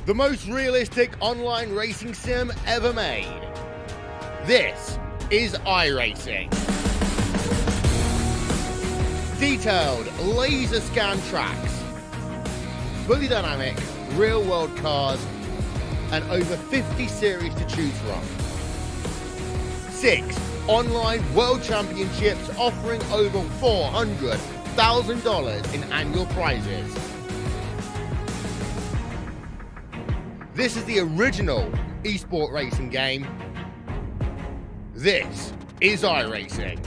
The most realistic online racing sim ever made. This is iRacing. Detailed laser scan tracks, fully dynamic real world cars, and over 50 series to choose from. 6 online world championships offering over $400,000 in annual prizes. This is the original esport racing game. This is iRacing.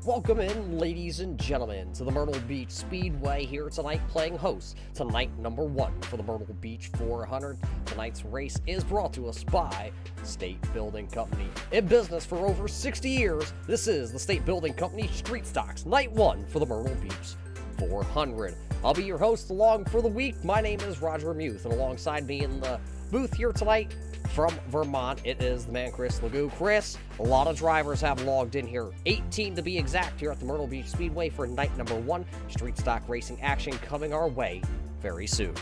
Welcome in, ladies and gentlemen, to the Myrtle Beach Speedway here tonight, playing host to night number 1 for the Myrtle Beach 400. Tonight's race is brought to us by State Building Company. In business for over 60 years, this is the State Building Company Street Stocks, night 1 for the Myrtle Beach 400. I'll be your host along for the week. My name is Roger Muth, and alongside me in the booth here tonight from Vermont. It is the man Chris Legou. Chris, a lot of drivers have logged in here, 18 to be exact, here at the Myrtle Beach Speedway for night number 1. Street stock racing action coming our way very soon.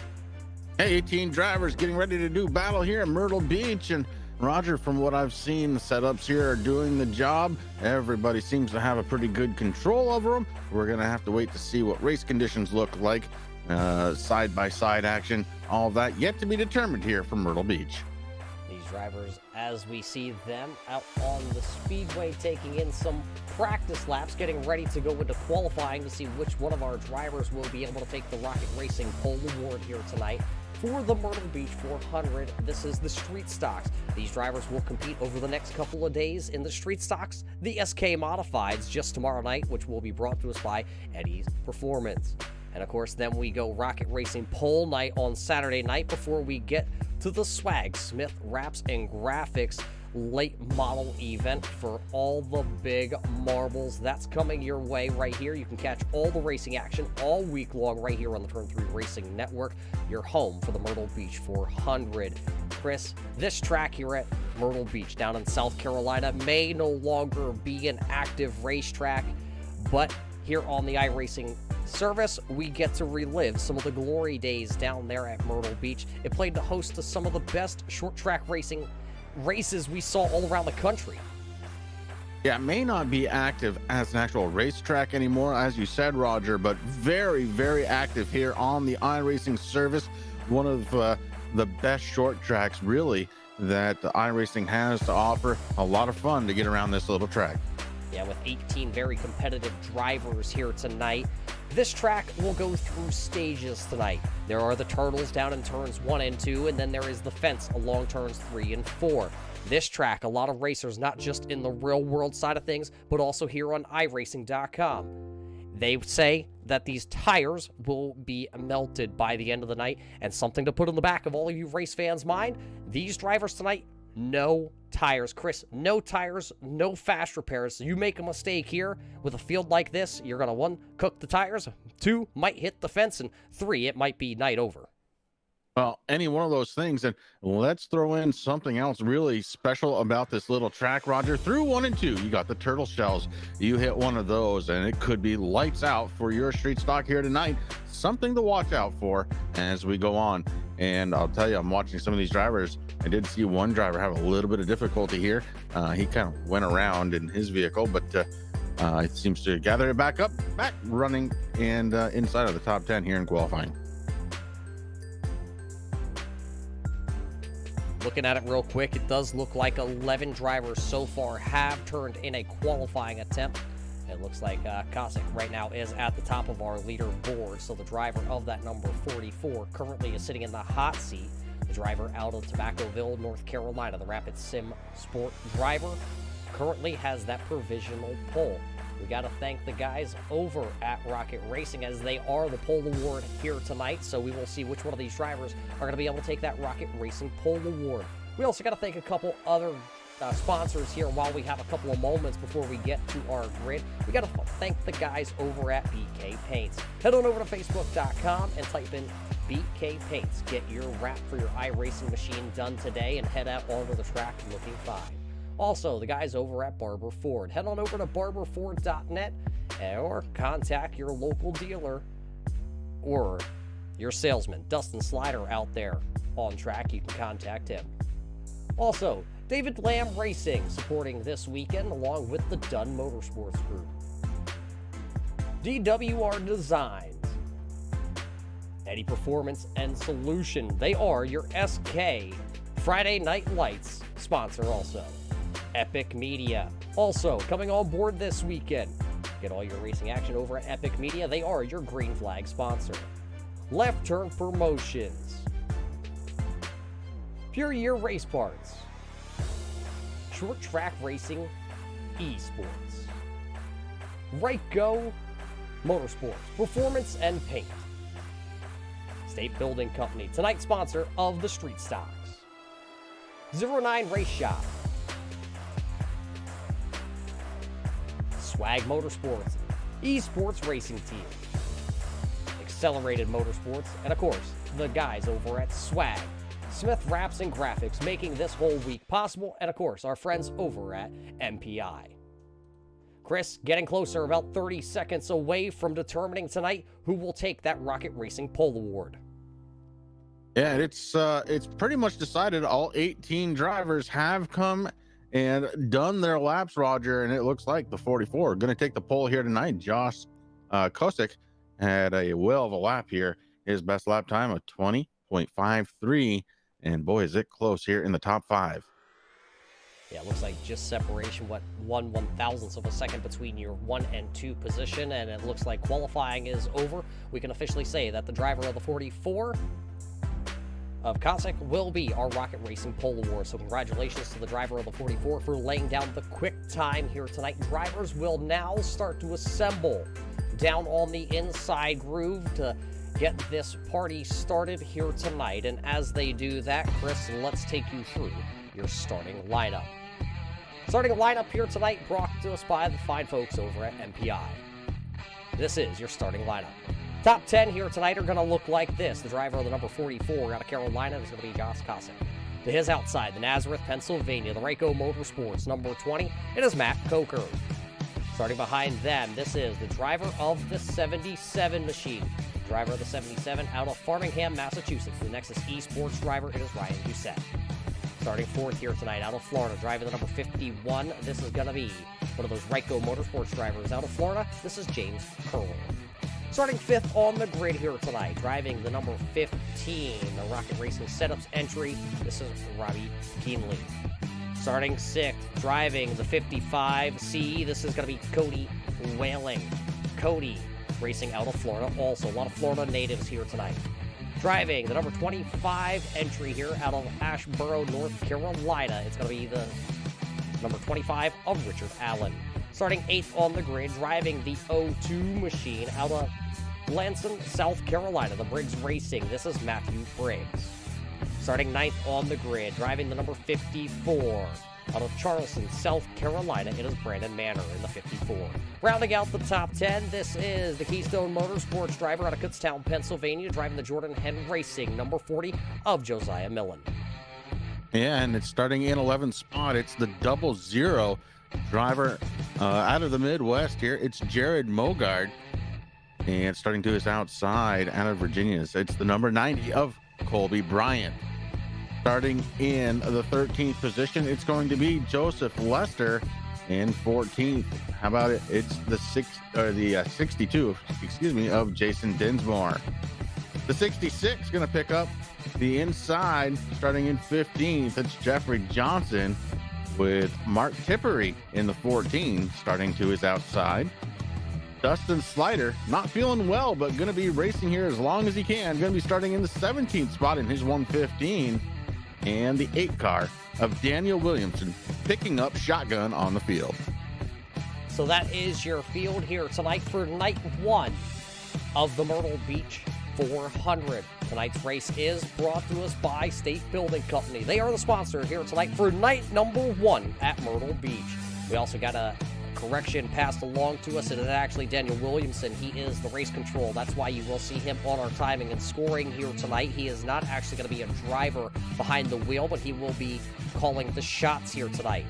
Hey, 18 drivers getting ready to do battle here at Myrtle Beach. And Roger, from what I've seen, the setups here are doing the job. Everybody seems to have a pretty good control over them. We're going to have to wait to see what race conditions look like. Side-by-side action, all of that yet to be determined here from Myrtle Beach. These drivers, as we see them out on the speedway, taking in some practice laps, getting ready to go into qualifying to see which one of our drivers will be able to take the Rocket Racing Pole Award here tonight. For the Myrtle Beach 400, this is the Street Stocks. These drivers will compete over the next couple of days in the Street Stocks, the SK Modifieds, just tomorrow night, which will be brought to us by Eddie's Performance. And of course, then we go Rocket Racing Pole Night on Saturday night before we get to the Swag Smith Wraps and Graphics late model event for all the big marbles. That's coming your way right here. You can catch all the racing action all week long right here on the Turn 3 Racing Network, your home for the Myrtle Beach 400. Chris, this track here at Myrtle Beach down in South Carolina may no longer be an active racetrack, but here on the iRacing service, we get to relive some of the glory days down there at Myrtle Beach. It played the host to some of the best short track racing races we saw all around the country. Yeah, it may not be active as an actual racetrack anymore, as you said, Roger, but very, very active here on the iRacing service. One of the best short tracks, really, that the iRacing has to offer. A lot of fun to get around this little track. Yeah, with 18 very competitive drivers here tonight. This track will go through stages tonight. There are the turtles down in turns 1 and 2, and then there is the fence along turns 3 and 4. This track, a lot of racers, not just in the real world side of things, but also here on iRacing.com. They say that these tires will be melted by the end of the night, and something to put in the back of all of you race fans' mind, these drivers tonight, no tires. Chris, no tires, no fast repairs. So you make a mistake here with a field like this, you're going to 1, cook the tires, 2, might hit the fence, and 3, it might be night over. Well, any one of those things. And let's throw in something else really special about this little track, Roger. Through 1 and 2, you got the turtle shells. You hit one of those, and it could be lights out for your street stock here tonight. Something to watch out for as we go on. And I'll tell you, I'm watching some of these drivers. I did see one driver have a little bit of difficulty here. He kind of went around in his vehicle, but it seems to gather it back running, and inside of the top 10 here in qualifying. Looking at it real quick, it does look like 11 drivers so far have turned in a qualifying attempt. It looks like Kosick right now is at the top of our leaderboard, so the driver of that number 44 currently is sitting in the hot seat. The driver out of Tobaccoville, North Carolina, the Rapid Sim Sport driver, currently has that provisional pole. We got to thank the guys over at Rocket Racing, as they are the pole award here tonight, so we will see which one of these drivers are going to be able to take that Rocket Racing pole award. We also got to thank a couple other sponsors here while we have a couple of moments before we get to our grid. We got to thank the guys over at BK Paints. Head on over to Facebook.com and type in BK Paints. Get your wrap for your iRacing machine done today and head out onto the track looking fine. Also, the guys over at Barber Ford. Head on over to barberford.net or contact your local dealer or your salesman, Dustin Slider, out there on track. You can contact him. Also, David Lamb Racing supporting this weekend along with the Dunn Motorsports Group. DWR Designs, Eddie Performance and Solution. They are your SK Friday Night Lights sponsor also. Epic Media, also coming on board this weekend. Get all your racing action over at Epic Media. They are your green flag sponsor. Left Turn Promotions, Pure Year Race Parts, Short Track Racing Esports, Right Go Motorsports, Performance and Paint, State Building Company, tonight's sponsor of the Street Stocks, 09 Race Shop, Swag Motorsports, Esports Racing Team, Accelerated Motorsports, and of course, the guys over at Swag Smith Wraps and Graphics, making this whole week possible, and of course, our friends over at MPI. Chris, getting closer, about 30 seconds away from determining tonight who will take that Rocket Racing Pole Award. Yeah, it's pretty much decided. All 18 drivers have come and done their laps, Roger, and it looks like the 44 are going to take the pole here tonight. Josh Kosick had a whale of a lap here. His best lap time of 20.53, and boy, is it close here in the top 5. Yeah, it looks like just separation, what, 1/1000th of a second between your 1 and 2 position, and it looks like qualifying is over. We can officially say that the driver of the 44 of Kosick will be our Rocket Racing Pole Award. So congratulations to the driver of the 44 for laying down the quick time here tonight. Drivers will now start to assemble down on the inside groove to get this party started here tonight. And as they do that, Chris, let's take you through your starting lineup. Starting lineup here tonight brought to us by the fine folks over at MPI. This is your starting lineup. Top 10 here tonight are going to look like this. The driver of the number 44 out of Carolina is going to be Josh Kosick. To his outside, the Nazareth, Pennsylvania, the Rayco Motorsports, number 20, it is Matt Coker. Starting behind them, this is the driver of the 77 machine. Driver of the 77 out of Farmingham, Massachusetts. The Nexus Esports driver, it is Ryan Doucette. Starting fourth here tonight out of Florida, driving the number 51. This is going to be one of those Rayco Motorsports drivers out of Florida. This is James Curl. Starting fifth on the grid here tonight, driving the number 15, the Rocket Racing Setups entry. This is Robbie Keenly. Starting sixth, driving the 55C. This is going to be Cody Whaling. Cody racing out of Florida. Also, a lot of Florida natives here tonight. Driving the number 25 entry here out of Asheboro, North Carolina. It's going to be the number 25 of Richard Allen. Starting eighth on the grid, driving the 02 machine out of Lansing, South Carolina, the Briggs Racing. This is Matthew Briggs. Starting ninth on the grid, driving the number 54 out of Charleston, South Carolina, it is Brandon Manor in the 54. Rounding out the top 10, this is the Keystone Motorsports driver out of Kutztown, Pennsylvania, driving the Jordan Hen Racing, number 40 of Josiah Millen. Yeah, and it's starting in 11th spot. It's the 00 driver out of the Midwest here. It's Jared Mogard. And starting to his outside out of Virginia, it's the number 90 of Colby Bryant. Starting in the 13th position, it's going to be Joseph Lester. In 14th, how about it? It's the 62, of Jason Dinsmore. The 66 going to pick up the inside, starting in 15th. It's Jeffrey Johnson with Mark Tippery in the 14, starting to his outside. Dustin Slider, not feeling well, but going to be racing here as long as he can. Going to be starting in the 17th spot in his 115. And the 8 car of Daniel Williamson picking up shotgun on the field. So that is your field here tonight for night 1 of the Myrtle Beach 400. Tonight's race is brought to us by State Building Company. They are the sponsor here tonight for night number 1 at Myrtle Beach. We also got a correction passed along to us. It is actually Daniel Williamson. He is the race control. That's why you will see him on our timing and scoring here tonight. He is not actually going to be a driver behind the wheel, but he will be calling the shots here tonight.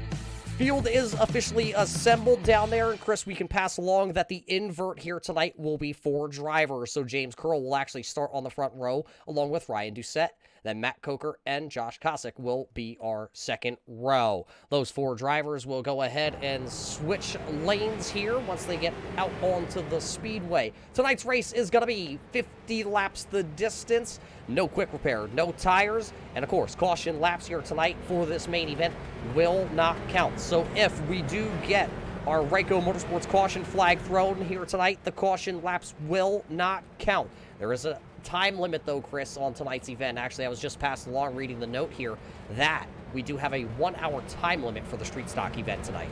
Field is officially assembled down there, and Chris, we can pass along that the invert here tonight will be 4 drivers. So James Curl will actually start on the front row along with Ryan Doucette. Then Matt Coker and Josh Kosick will be our second row. Those 4 drivers will go ahead and switch lanes here once they get out onto the speedway. Tonight's race is going to be 50 laps the distance, no quick repair, no tires, and of course, caution laps here tonight for this main event will not count. So if we do get our Rayco Motorsports caution flag thrown here tonight, the caution laps will not count. There is a time limit, though, Chris, on tonight's event. Actually, I was just passed along reading the note here that we do have a 1-hour time limit for the street stock event tonight.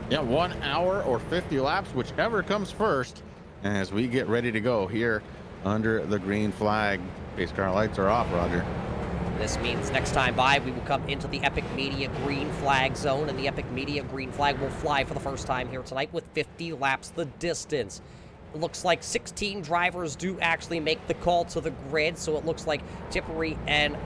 Yeah, 1 hour or 50 laps, whichever comes first, as we get ready to go here under the green flag. Pace car lights are off, Roger. This means next time by, we will come into the Epic Media green flag zone, and the Epic Media green flag will fly for the first time here tonight with 50 laps the distance. It looks like 16 drivers do actually make the call to the grid, so it looks like Tippery and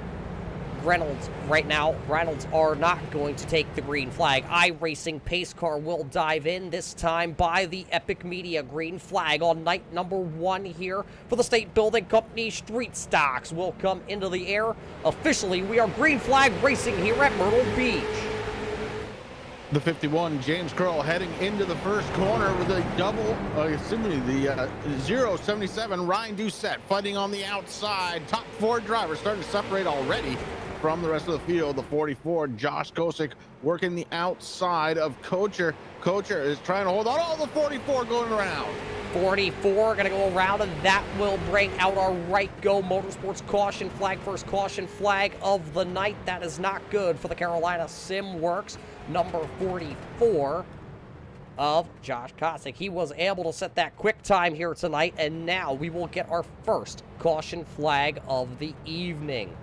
Reynolds right now. Reynolds are not going to take the green flag. iRacing pace car will dive in, this time by the Epic Media. Green flag on night number 1 here for the State Building Company. Street stocks will come into the air. Officially, we are green flag racing here at Myrtle Beach. The 51, James Curl, heading into the first corner with a double, the 077, Ryan Doucette fighting on the outside. Top 4 drivers starting to separate already from the rest of the field. The 44, Josh Kosick, working the outside of Kocher. Kocher is trying to hold on. Oh, the 44 going around. 44 going to go around, and that will bring out our Right Go Motorsports caution flag. First caution flag of the night. That is not good for the Carolina Sim Works. Number 44 of Josh Kosick. He was able to set that quick time here tonight, and now we will get our first caution flag of the evening.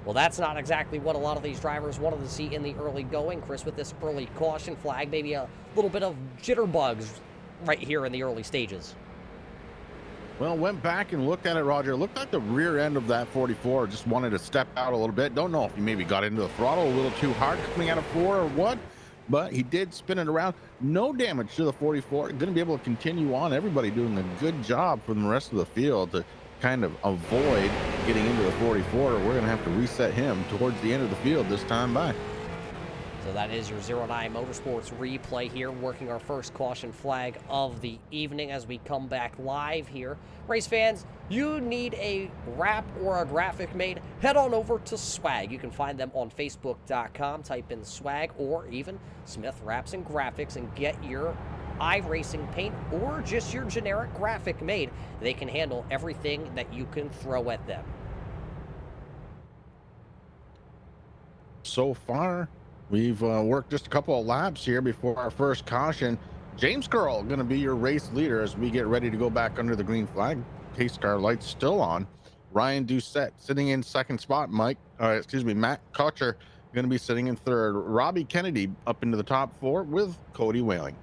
Well, that's not exactly what a lot of these drivers wanted to see in the early going, Chris, with this early caution flag. Maybe a little bit of jitterbugs right here in the early stages. Well, went back and looked at it, Roger. It looked like the rear end of that 44 just wanted to step out a little bit. Don't know if he maybe got into the throttle a little too hard coming out of 4 or what, but he did spin it around. No damage to the 44. Going to be able to continue on. Everybody doing a good job from the rest of the field to kind of avoid getting into the 44. We're going to have to reset him towards the end of the field this time by. So that is your 09 Motorsports replay here, working our first caution flag of the evening as we come back live here. Race fans, you need a wrap or a graphic made, head on over to Swag. You can find them on Facebook.com, type in Swag, or even Smith Wraps and Graphics, and get your iRacing paint or just your generic graphic made. They can handle everything that you can throw at them. So far, we've worked just a couple of laps here before our first caution. James Curl going to be your race leader as we get ready to go back under the green flag. Pace car lights still on. Ryan Doucette sitting in second spot. Matt Kocher going to be sitting in third. Robbie Kennedy up into the top 4 with Cody Whaling.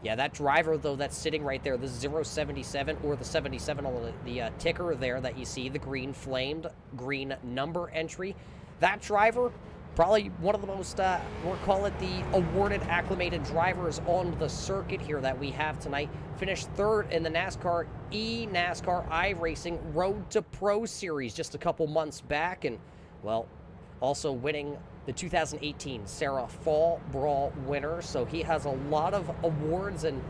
Yeah, that driver, though, that's sitting right there, the 077 or the 77 on the ticker there that you see, the green flamed, green number entry. That driver, probably one of the most, we'll call it the awarded, acclimated drivers on the circuit here that we have tonight. Finished third in the NASCAR iRacing Road to Pro Series just a couple months back. And, well, also winning the 2018 Sarah Fall Brawl winner. So he has a lot of awards and,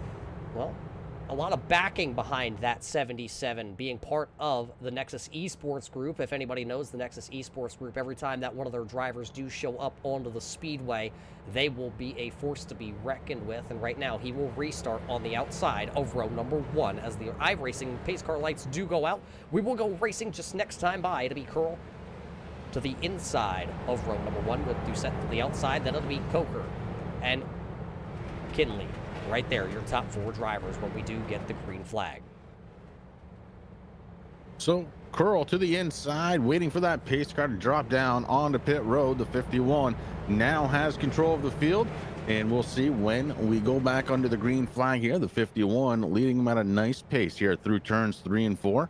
well, a lot of backing behind that 77, being part of the Nexus Esports Group. If anybody knows the Nexus Esports Group, every time that one of their drivers do show up onto the speedway, they will be a force to be reckoned with. And right now, he will restart on the outside of row number 1 as the iRacing pace car lights do go out. We will go racing just next time by. It'll be Curl to the inside of row number 1 with Doucette to the outside. Then it'll be Coker and Kinley. Right there, your top 4 drivers when we do get the green flag. So Curl to the inside, waiting for that pace car to drop down onto pit road. The 51 now has control of the field, and we'll see when we go back under the green flag here. The 51 leading them at a nice pace here through turns 3 and 4,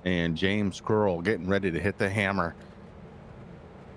and James Curl getting ready to hit the hammer.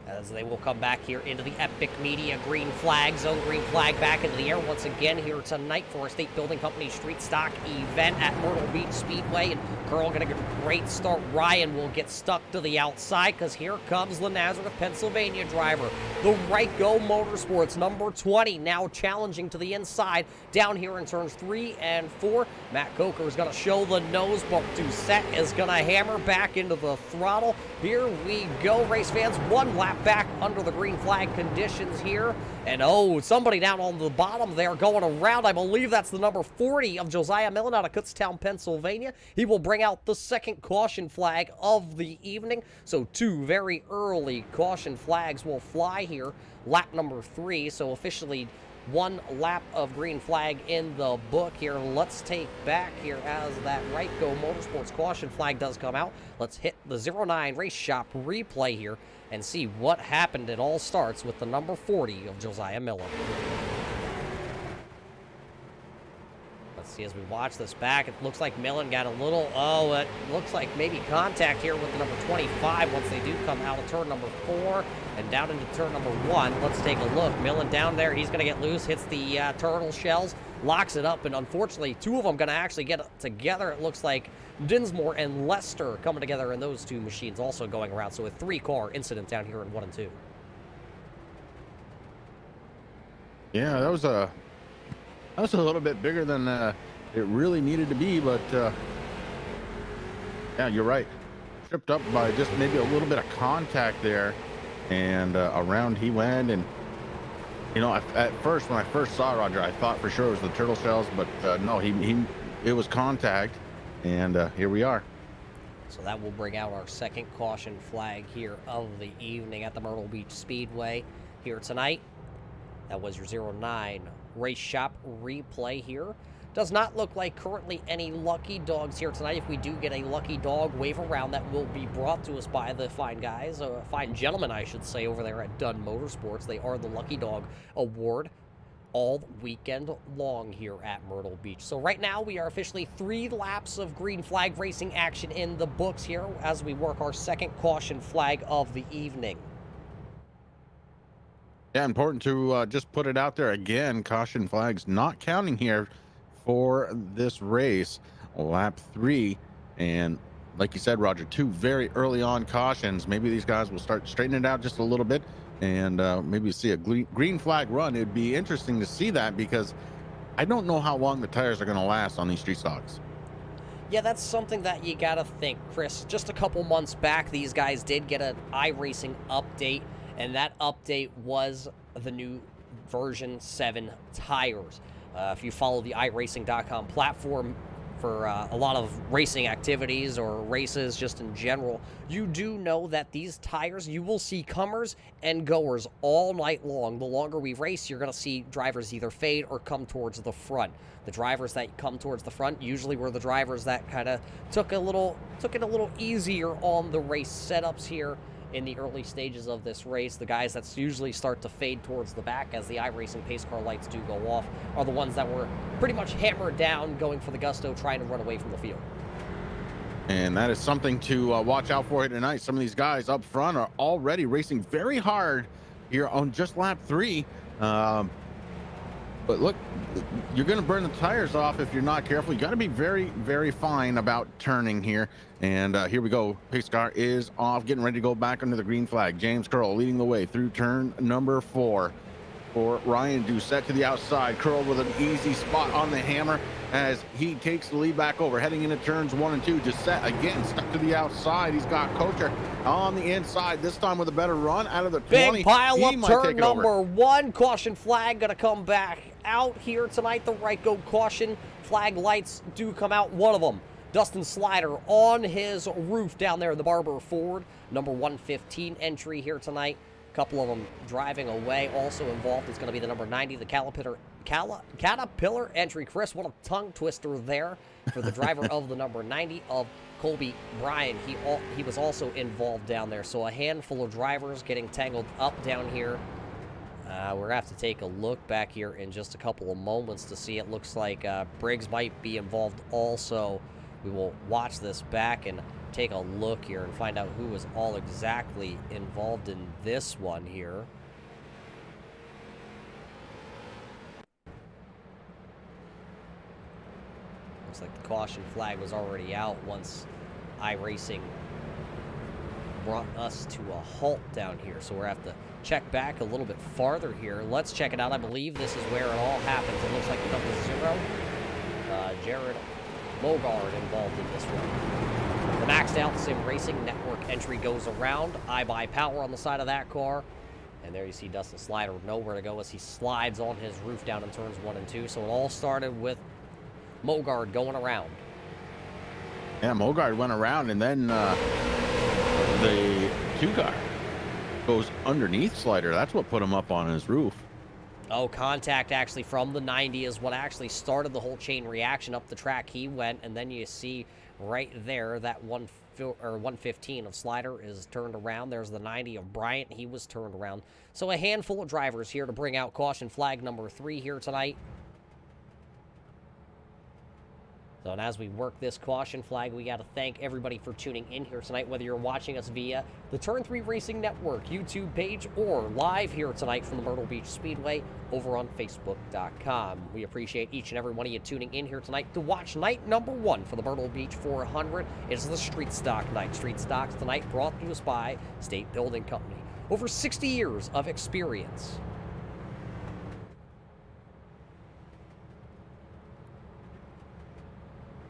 As they will come back here into the Epic Media green flag zone. Green flag back into the air once again here tonight for a State Building Company Street Stock event at Myrtle Beach Speedway. And Curl going to get a great start. Ryan will get stuck to the outside because here comes the Nazareth, Pennsylvania driver. The Right Go Motorsports, number 20, now challenging to the inside down here in turns 3 and 4. Matt Coker is going to show the nose, but Doucette is going to hammer back into the throttle. Here we go, race fans. One lap back under the green flag conditions here. And oh, somebody down on the bottom there going around. I believe that's the number 40 of Josiah Millen out of Kutztown, Pennsylvania. He will bring out the second caution flag of the evening. So 2 very early caution flags will fly here. Lap number 3, so officially 1 lap of green flag in the book here. Let's take back here as that Right Go Motorsports caution flag does come out. Let's hit the 09 Race Shop replay here and see what happened. It all starts with the number 40 of Josiah Miller. Let's see as we watch this back. It looks like Millen got a little, it looks like maybe contact here with the number 25 once they do come out of turn number 4 and down into turn number 1. Let's take a look. Millen down there. He's going to get loose, hits the turtle shells, locks it up, and unfortunately, 2 of them going to actually get together. It looks like Dinsmore and Lester coming together in those 2 machines also going around. So a 3-car incident down here in 1 and 2. Yeah, that was a little bit bigger than it really needed to be, but yeah, you're right. Tripped up by just maybe a little bit of contact there, and around he went. And you know, at first when I first saw Roger, I thought for sure it was the turtle shells, but no, it was contact, and here we are. So that will bring out our second caution flag here of the evening at the Myrtle Beach Speedway here tonight. That was your 09 Race Shop replay here. Does not look like currently any lucky dogs here tonight. If we do get a lucky dog wave around, that will be brought to us by the fine guys, fine gentlemen, I should say, over there at Dunn Motorsports. They are the Lucky Dog Award all weekend long here at Myrtle Beach. So right now we are officially 3 laps of green flag racing action in the books here as we work our second caution flag of the evening. Yeah, important to just put it out there again. Caution flags not counting here for this race, lap 3. And like you said, Roger, 2 very early on cautions. Maybe these guys will start straightening it out just a little bit, and maybe see a green flag run. It'd be interesting to see that, because I don't know how long the tires are going to last on these street stocks. Yeah, that's something that you gotta think, Chris. Just a couple months back, these guys did get an iRacing update, and that update was the new version 7 tires. If you follow the iRacing.com platform for a lot of racing activities or races just in general, you do know that these tires, you will see comers and goers all night long. The longer we race, you're going to see drivers either fade or come towards the front. The drivers that come towards the front usually were the drivers that kind of took it a little easier on the race setups here in the early stages of this race. The guys that usually start to fade towards the back as the iRacing pace car lights do go off are the ones that were pretty much hammered down, going for the gusto, trying to run away from the field. And that is something to watch out for here tonight. Some of these guys up front are already racing very hard here on just lap 3. But look, you're going to burn the tires off if you're not careful. You got to be very, very fine about turning here. And here we go. Pace car is off, getting ready to go back under the green flag. James Curl leading the way through turn number 4 for Ryan Doucette to the outside. Curl with an easy spot on the hammer as he takes the lead back over, heading into turns 1 and 2. Doucette again stuck to the outside. He's got Kocher on the inside, this time with a better run out of the 20. Big pile up turn number 1. Caution flag going to come back out here tonight. The right go caution flag lights do come out. One of them, Dustin Slider on his roof down there in the Barber Ford. Number 115 entry here tonight. A couple of them driving away. Also involved is going to be the number 90, the Caterpillar entry. Chris, what a tongue twister there for the driver of the number 90 of Colby Bryan. He was also involved down there. So a handful of drivers getting tangled up down here. We're going to have to take a look back here in just a couple of moments to see. It looks like Briggs might be involved also. We will watch this back and take a look here and find out who was all exactly involved in this one here. Looks like the caution flag was already out once iRacing brought us to a halt down here. So we're going to have to check back a little bit farther here. Let's check it out. I believe this is where it all happens. It looks like number 0, Jared Mogard involved in this one. The Maxed Out Sim Racing Network entry goes around. I Buy Power on the side of that car. And there you see Dustin Slider with nowhere to go as he slides on his roof down in turns 1 and 2. So it all started with Mogard going around. Yeah, Mogard went around, and then the 2-car goes underneath Slider. That's what put him up on his roof. Oh, contact actually from the 90 is what actually started the whole chain reaction. Up the track he went, and then you see right there that 115 of Slider is turned around. There's the 90 of Bryant. He was turned around. So a handful of drivers here to bring out caution flag number 3 here tonight. So, and as we work this caution flag, we got to thank everybody for tuning in here tonight, whether you're watching us via the Turn 3 Racing Network YouTube page or live here tonight from the Myrtle Beach Speedway over on Facebook.com. We appreciate each and every one of you tuning in here tonight to watch night number 1 for the Myrtle Beach 400. It's the Street Stock night. Street Stocks tonight brought to us by State Building Company. Over 60 years of experience.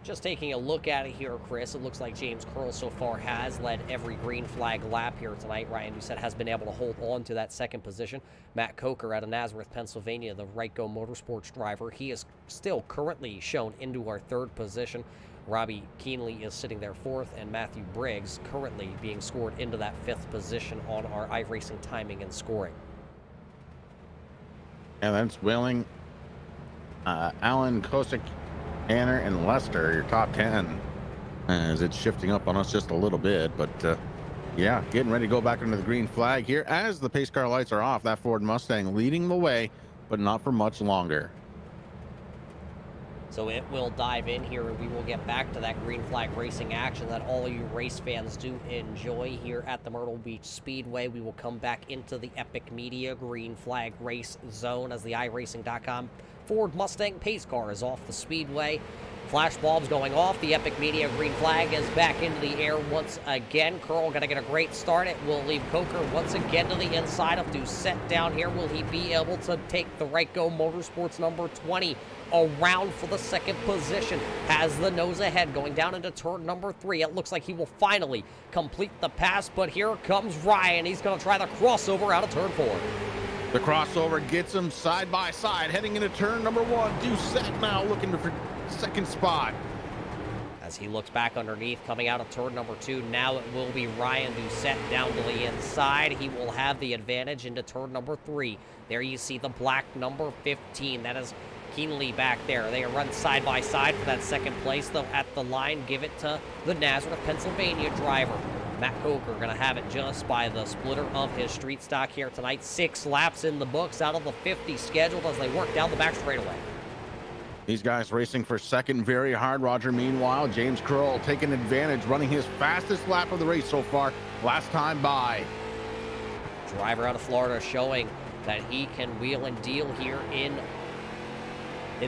Just taking a look at it here, Chris, it looks like James Curl so far has led every green flag lap here tonight. Ryan Doucette has been able to hold on to that second position. Matt Coker out of Nazareth, Pennsylvania, the Right-Go Motorsports driver, he is still currently shown into our third position. Robbie Keenley is sitting there fourth, and Matthew Briggs currently being scored into that fifth position on our iRacing timing and scoring. And that's Willing, Allen, Kosick, Tanner, and Lester, your top 10, as it's shifting up on us just a little bit. But yeah, getting ready to go back under the green flag here as the pace car lights are off. That Ford Mustang leading the way, but not for much longer. So it will dive in here, and we will get back to that green flag racing action that all you race fans do enjoy here at the Myrtle Beach Speedway. We will come back into the Epic Media green flag race zone as the iRacing.com Ford Mustang pace car is off the speedway. Flash bulbs going off. The Epic Media green flag is back into the air once again. Curl going to get a great start. It will leave Coker once again to the inside of Doucette down here. Will he be able to take the Right-Go Motorsports number 20 around for the second position? Has the nose ahead going down into turn number 3. It looks like he will finally complete the pass, but here comes Ryan. He's going to try the crossover out of turn 4. The crossover gets him side by side, heading into turn number 1. Doucette now looking for second spot. As he looks back underneath, coming out of turn number 2, now it will be Ryan Doucette down to the inside. He will have the advantage into turn number 3. There you see the black number 15. That is Keenley back there. They run side by side for that second place, though at the line, give it to the Nazareth, Pennsylvania driver. Matt Coker going to have it just by the splitter of his street stock here tonight. 6 laps in the books out of the 50 scheduled as they work down the back straightaway. These guys racing for second very hard, Roger. Meanwhile, James Curl taking advantage, running his fastest lap of the race so far, last time by. Driver out of Florida showing that he can wheel and deal here in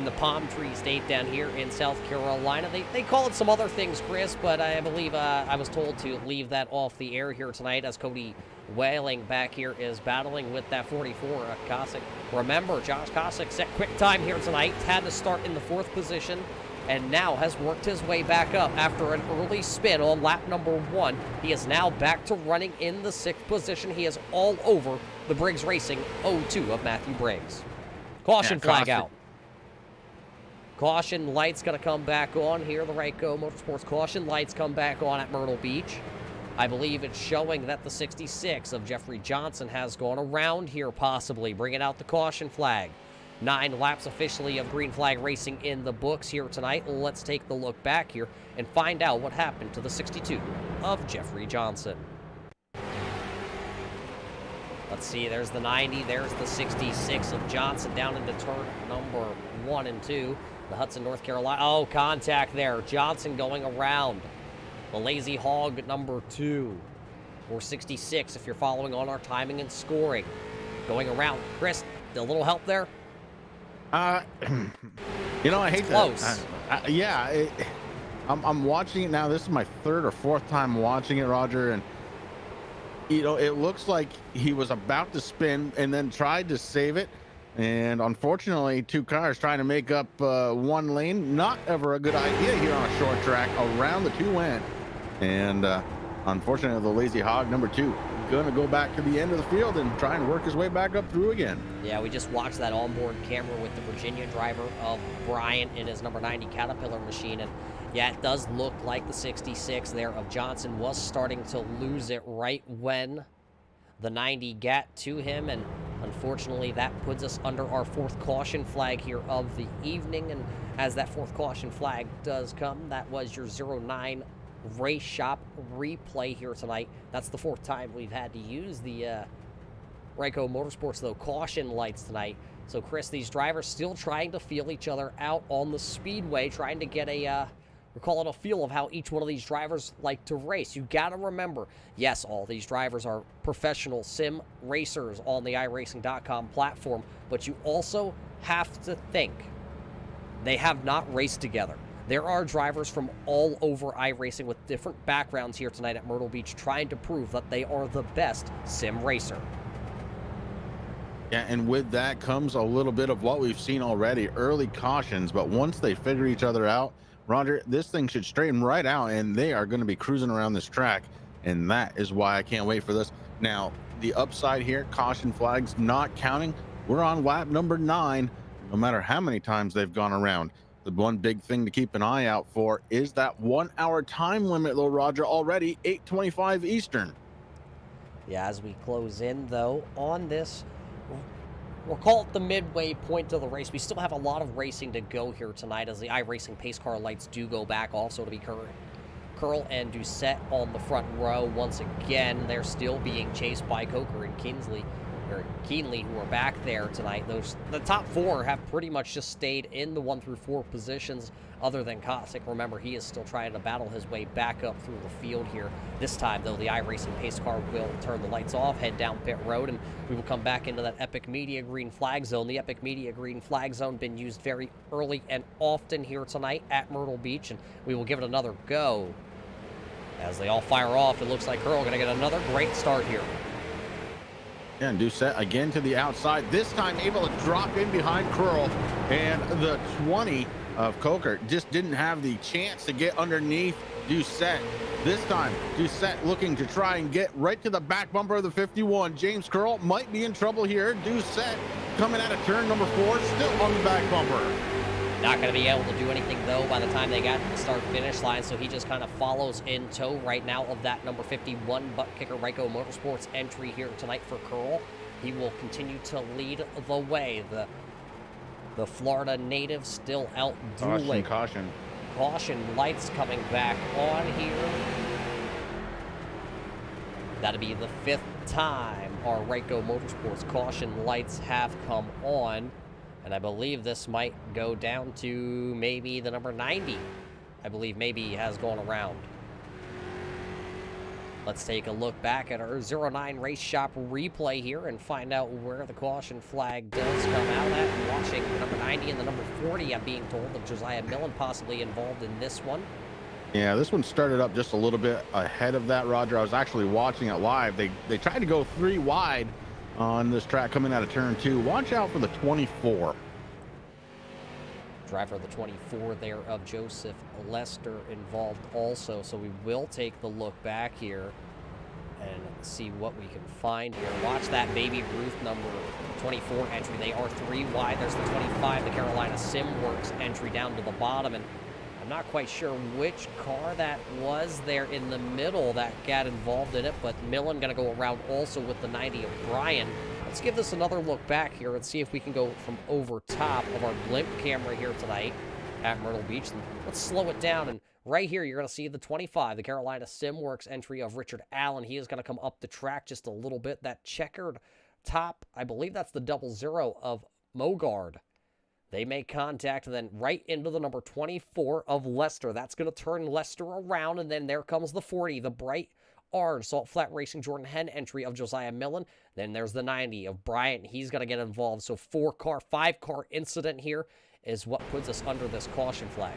the Palm Tree State down here in South Carolina. They call it some other things, Chris, but I believe I was told to leave that off the air here tonight as Cody Whaling back here is battling with that 44, Kosick. Remember, Josh Kosick set quick time here tonight, had to start in the 4th position, and now has worked his way back up after an early spin on lap number 1. He is now back to running in the 6th position. He is all over the Briggs Racing 02 of Matthew Briggs. Caution flag out. Caution lights going to come back on here. The Right-Go Motorsports caution lights come back on at Myrtle Beach. I believe it's showing that the 66 of Jeffrey Johnson has gone around here, possibly bringing out the caution flag. 9 laps officially of green flag racing in the books here tonight. Let's take the look back here and find out what happened to the 62 of Jeffrey Johnson. Let's see, there's the 90, there's the 66 of Johnson down into turn number 1 and 2. The Hudson, North Carolina. Oh, contact there. Johnson going around. The Lazy Hog number 2. Or 66 if you're following on our timing and scoring. Going around. Chris, a little help there? You know, I hate close. That. Yeah, I'm watching it now. This is my 3rd or 4th time watching it, Roger, and you know, it looks like he was about to spin and then tried to save it. And unfortunately, 2 cars trying to make up 1 lane. Not ever a good idea here on a short track. Around the 2 went. And unfortunately, the Lazy Hog number 2 going to go back to the end of the field and try and work his way back up through again. Yeah, we just watched that onboard camera with the Virginia driver of Bryant in his number 90 Caterpillar machine. And yeah, it does look like the 66 there of Johnson was starting to lose it right when the 90 got to him, and unfortunately that puts us under our 4th caution flag here of the evening. And as that 4th caution flag does come, that was your 09 race shop replay here tonight. That's the 4th time we've had to use the Right-Go Motorsports, though, caution lights tonight. So, Chris, these drivers still trying to feel each other out on the speedway, trying to get a, we're calling a feel of how each one of these drivers like to race. You got to remember, yes, all these drivers are professional sim racers on the iRacing.com platform, but you also have to think they have not raced together. There are drivers from all over iRacing with different backgrounds here tonight at Myrtle Beach trying to prove that they are the best sim racer. Yeah, and with that comes a little bit of what we've seen already, early cautions, but once they figure each other out, Roger, this thing should straighten right out, and they are going to be cruising around this track, and that is why I can't wait for this. Now, the upside here, caution flags not counting. We're on lap number 9, no matter how many times they've gone around. The one big thing to keep an eye out for is that 1 hour time limit, though, Roger, already 8:25 Eastern. Yeah, as we close in, though, on this, we'll call it the midway point of the race. We still have a lot of racing to go here tonight as the iRacing pace car lights do go back. Also to be Curl and Doucette on the front row. Once again, they're still being chased by Coker and Keenley, who are back there tonight. The top 4 have pretty much just stayed in the 1 through 4 positions, other than Kosick. Remember, he is still trying to battle his way back up through the field here. This time, though, the iRacing pace car will turn the lights off, head down pit road, and we will come back into that Epic Media green flag zone. The Epic Media green flag zone been used very early and often here tonight at Myrtle Beach, and we will give it another go. As they all fire off, it looks like Curl going to get another great start here. Yeah, and Doucette again to the outside, this time able to drop in behind Curl, and the 20 of Coker just didn't have the chance to get underneath Doucette. This time, Doucette looking to try and get right to the back bumper of the 51. James Curl might be in trouble here. Doucette coming out of turn number 4, still on the back bumper. Not going to be able to do anything, though, by the time they got to the start-finish line, so he just kind of follows in tow right now of that number 51 butt kicker Ryko Motorsports entry here tonight for Curl. He will continue to lead the way. The Florida native still out dueling. Caution lights coming back on here. That'll be the 5th time our Ryko Motorsports caution lights have come on. And I believe this might go down to maybe the number 90. I believe maybe has gone around. Let's take a look back at our 09 Race Shop replay here and find out where the caution flag does come out at. Watching the number 90 and the number 40, I'm being told, of Josiah Millen possibly involved in this one. Yeah, this one started up just a little bit ahead of that, Roger. I was actually watching it live. They tried to go 3 wide on this track coming out of turn 2. Watch out for the 24. Driver of the 24 there of Joseph Lester involved also, so we will take the look back here and see what we can find here. Watch that Baby Ruth number 24 entry. They are 3 wide. There's the 25, the Carolina Simworks entry down to the bottom, and I'm not quite sure which car that was there in the middle that got involved in it, but Millen going to go around also with the 90 of Brian. Let's give this another look back here and see if we can go from over top of our blimp camera here tonight at Myrtle Beach. And let's slow it down, and right here you're going to see the 25, the Carolina Simworks entry of Richard Allen. He is going to come up the track just a little bit. That checkered top, I believe that's the 00 of Mogard. They make contact, and then right into the number 24 of Lester. That's going to turn Lester around, and then there comes the 40, the bright orange Salt Flat Racing Jordan Henn entry of Josiah Millen. Then there's the 90 of Bryant. He's going to get involved. So 5-car incident here is what puts us under this caution flag.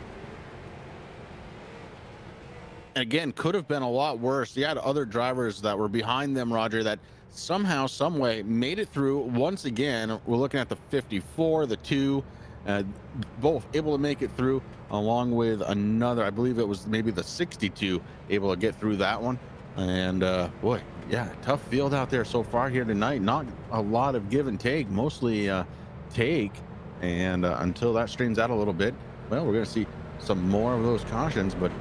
Again, could have been a lot worse. You had other drivers that were behind them, Roger, that somehow, some way made it through. Once again, we're looking at the 54, the 2, both able to make it through, along with another, I believe it was maybe the 62, able to get through that one. And boy, yeah, tough field out there so far here tonight. Not a lot of give and take, mostly take. And until that straightens out a little bit, well, we're going to see some more of those cautions. But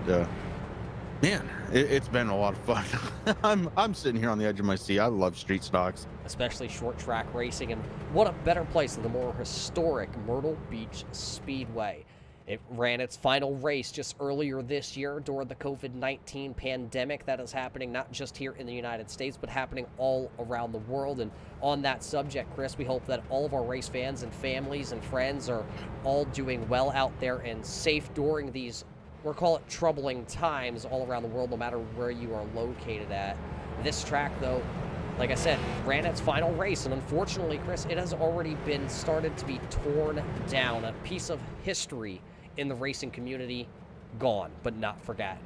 man, it's been a lot of fun. I'm sitting here on the edge of my seat. I love street stocks, especially short track racing. And what a better place than the more historic Myrtle Beach Speedway. It ran its final race just earlier this year during the COVID-19 pandemic that is happening not just here in the United States, but happening all around the world. And on that subject, Chris, we hope that all of our race fans and families and friends are all doing well out there and safe during these, we'll call it troubling times all around the world, no matter where you are located at. This track, though, like I said, ran its final race, and unfortunately, Chris, it has already been started to be torn down. A piece of history in the racing community gone, but not forgotten.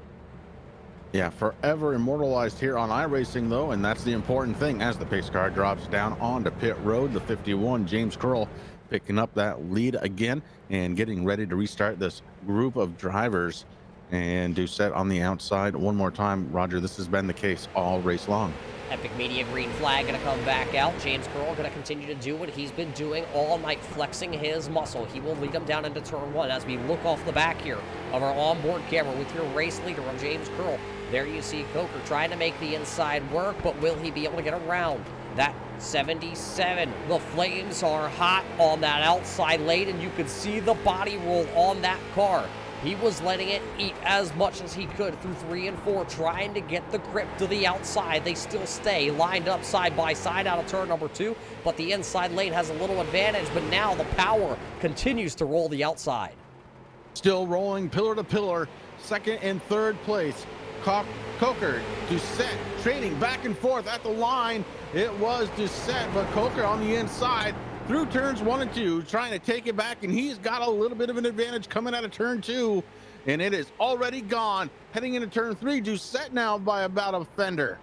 Yeah, forever immortalized here on iRacing, though, and that's the important thing. As the pace car drops down onto pit road, the 51, James Curl, picking up that lead again and getting ready to restart this group of drivers. And Doucette on the outside one more time. Roger, this has been the case all race long. Epic Media green flag going to come back out. James Curl going to continue to do what he's been doing all night, flexing his muscle. He will lead him down into turn one as we look off the back here of our onboard camera with your race leader on James Curl. There you see Coker trying to make the inside work, but will he be able to get around that 77? The flames are hot on that outside lane, and you can see the body roll on that car. He was letting it eat as much as he could through 3 and 4, trying to get the grip to the outside. They still stay lined up side by side out of turn number 2, but the inside lane has a little advantage, but now the power continues to roll the outside. Still rolling pillar to pillar, second and third place. Coker, Doucette trading back and forth at the line. It was Doucette, but Coker on the inside through turns 1 and 2, trying to take it back, and he's got a little bit of an advantage coming out of turn 2, and it is already gone. Heading into turn 3, Doucette now by about a fender.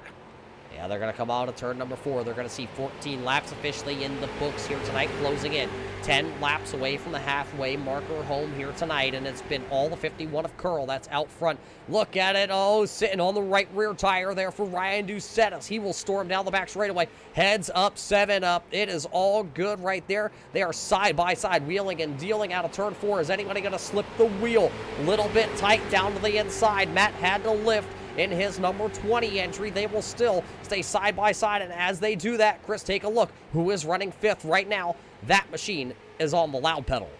Yeah, they're going to come out of turn number 4. They're going to see 14 laps officially in the books here tonight, closing in 10 laps away from the halfway marker home here tonight, and it's been all the 51 of Curl that's out front. Look at it. Oh, sitting on the right rear tire there for Ryan Doucette as he will storm down the back straightaway. Heads up, 7 up. It is all good right there. They are side by side, wheeling and dealing out of turn 4. Is anybody going to slip the wheel? Little bit tight down to the inside. Matt had to lift in his number 20 entry. They will still stay side by side, and as they do that, Chris, take a look. Who is running 5th right now? That machine is on the loud pedal.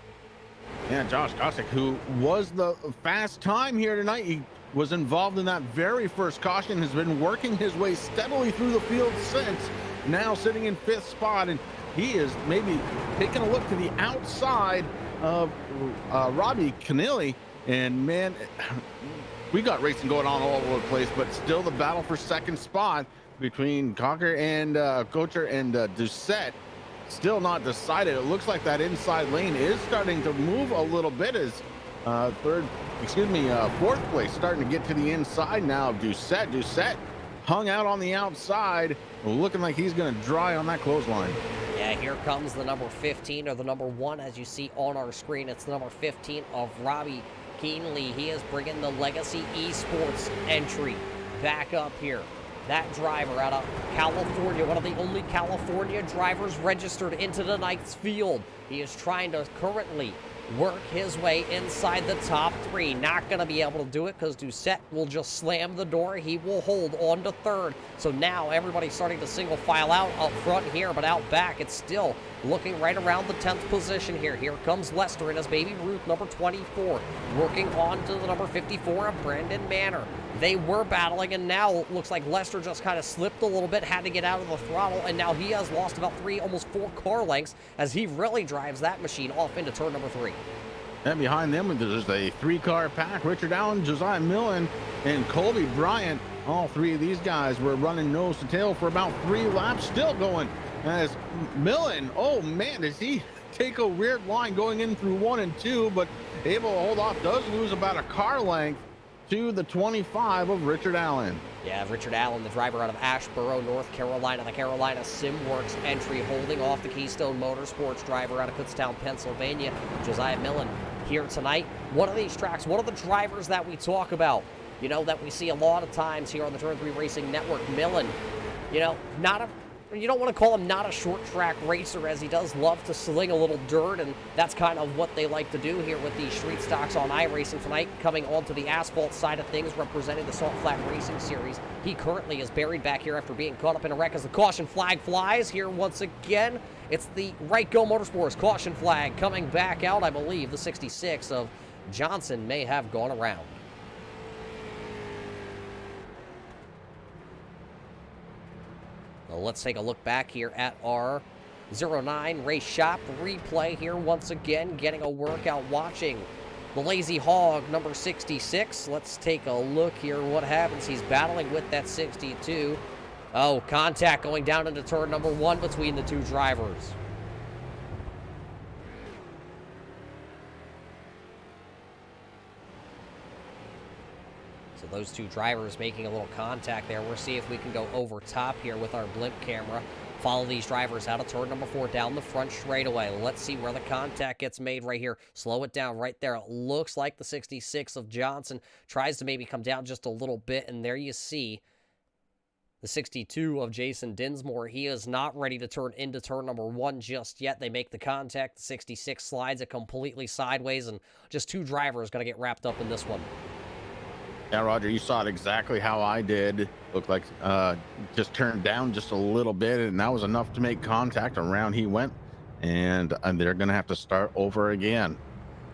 Yeah, Josh Kosick, who was the fast time here tonight. He was involved in that very first caution, has been working his way steadily through the field since, now sitting in 5th spot, and he is maybe taking a look to the outside of Robbie Canelli, and man, we got racing going on all over the place, but still the battle for second spot between Coker and Cocher and Doucette still not decided. It looks like that inside lane is starting to move a little bit as fourth place starting to get to the inside now of Doucette. Doucette hung out on the outside, looking like he's going to dry on that clothesline. Yeah, here comes the number 15, or the number 1, as you see on our screen. It's the number 15 of Robbie Keenly. He is bringing the Legacy Esports entry back up here. That driver out of California, one of the only California drivers registered into tonight's field. He is trying to currently work his way inside the top 3. Not going to be able to do it because Doucette will just slam the door. He will hold on to 3rd. So now everybody's starting to single file out up front here, but out back it's still looking right around the 10th position here. Here comes Lester and his baby Ruth, number 24, working on to the number 54 of Brandon Manor. They were battling, and now it looks like Lester just kind of slipped a little bit, had to get out of the throttle, and now he has lost about 3, almost 4 car lengths as he really drives that machine off into turn number 3. And behind them, there's a 3-car pack. Richard Allen, Josiah Millen, and Colby Bryant. All 3 of these guys were running nose to tail for about 3 laps, still going. As Millen, oh man, does he take a weird line going in through 1 and 2, but able to hold off, does lose about a car length to the 25 of Richard Allen. Yeah, Richard Allen, the driver out of Asheboro, North Carolina, the Carolina SimWorks entry, holding off the Keystone Motorsports driver out of Kutztown, Pennsylvania, Josiah Millen, here tonight. One of these tracks, one of the drivers that we talk about, you know, that we see a lot of times here on the Turn 3 Racing Network. Millen, you know, you don't want to call him not a short track racer, as he does love to sling a little dirt, and that's kind of what they like to do here with these street stocks on iRacing tonight. Coming onto the asphalt side of things, representing the Salt Flat Racing Series. He currently is buried back here after being caught up in a wreck as the caution flag flies here once again. It's the Right Go Motorsports caution flag coming back out, I believe, the 66 of Johnson may have gone around. Well, let's take a look back here at our 09 race shop replay here once again, getting a workout watching the Lazy Hog number 66. Let's take a look here what happens. He's battling with that 62. Oh, contact going down into turn number 1 between the two drivers. So those two drivers making a little contact there. We'll see if we can go over top here with our blimp camera. Follow these drivers out of turn number 4 down the front straightaway. Let's see where the contact gets made right here. Slow it down right there. It looks like the 66 of Johnson tries to maybe come down just a little bit, and there you see the 62 of Jason Dinsmore. He is not ready to turn into turn number 1 just yet. They make the contact. The 66 slides it completely sideways, and just two drivers going to get wrapped up in this one. Yeah, Roger, you saw it exactly how I did. Looked like just turned down just a little bit, and that was enough to make contact. Around he went, and they're going to have to start over again.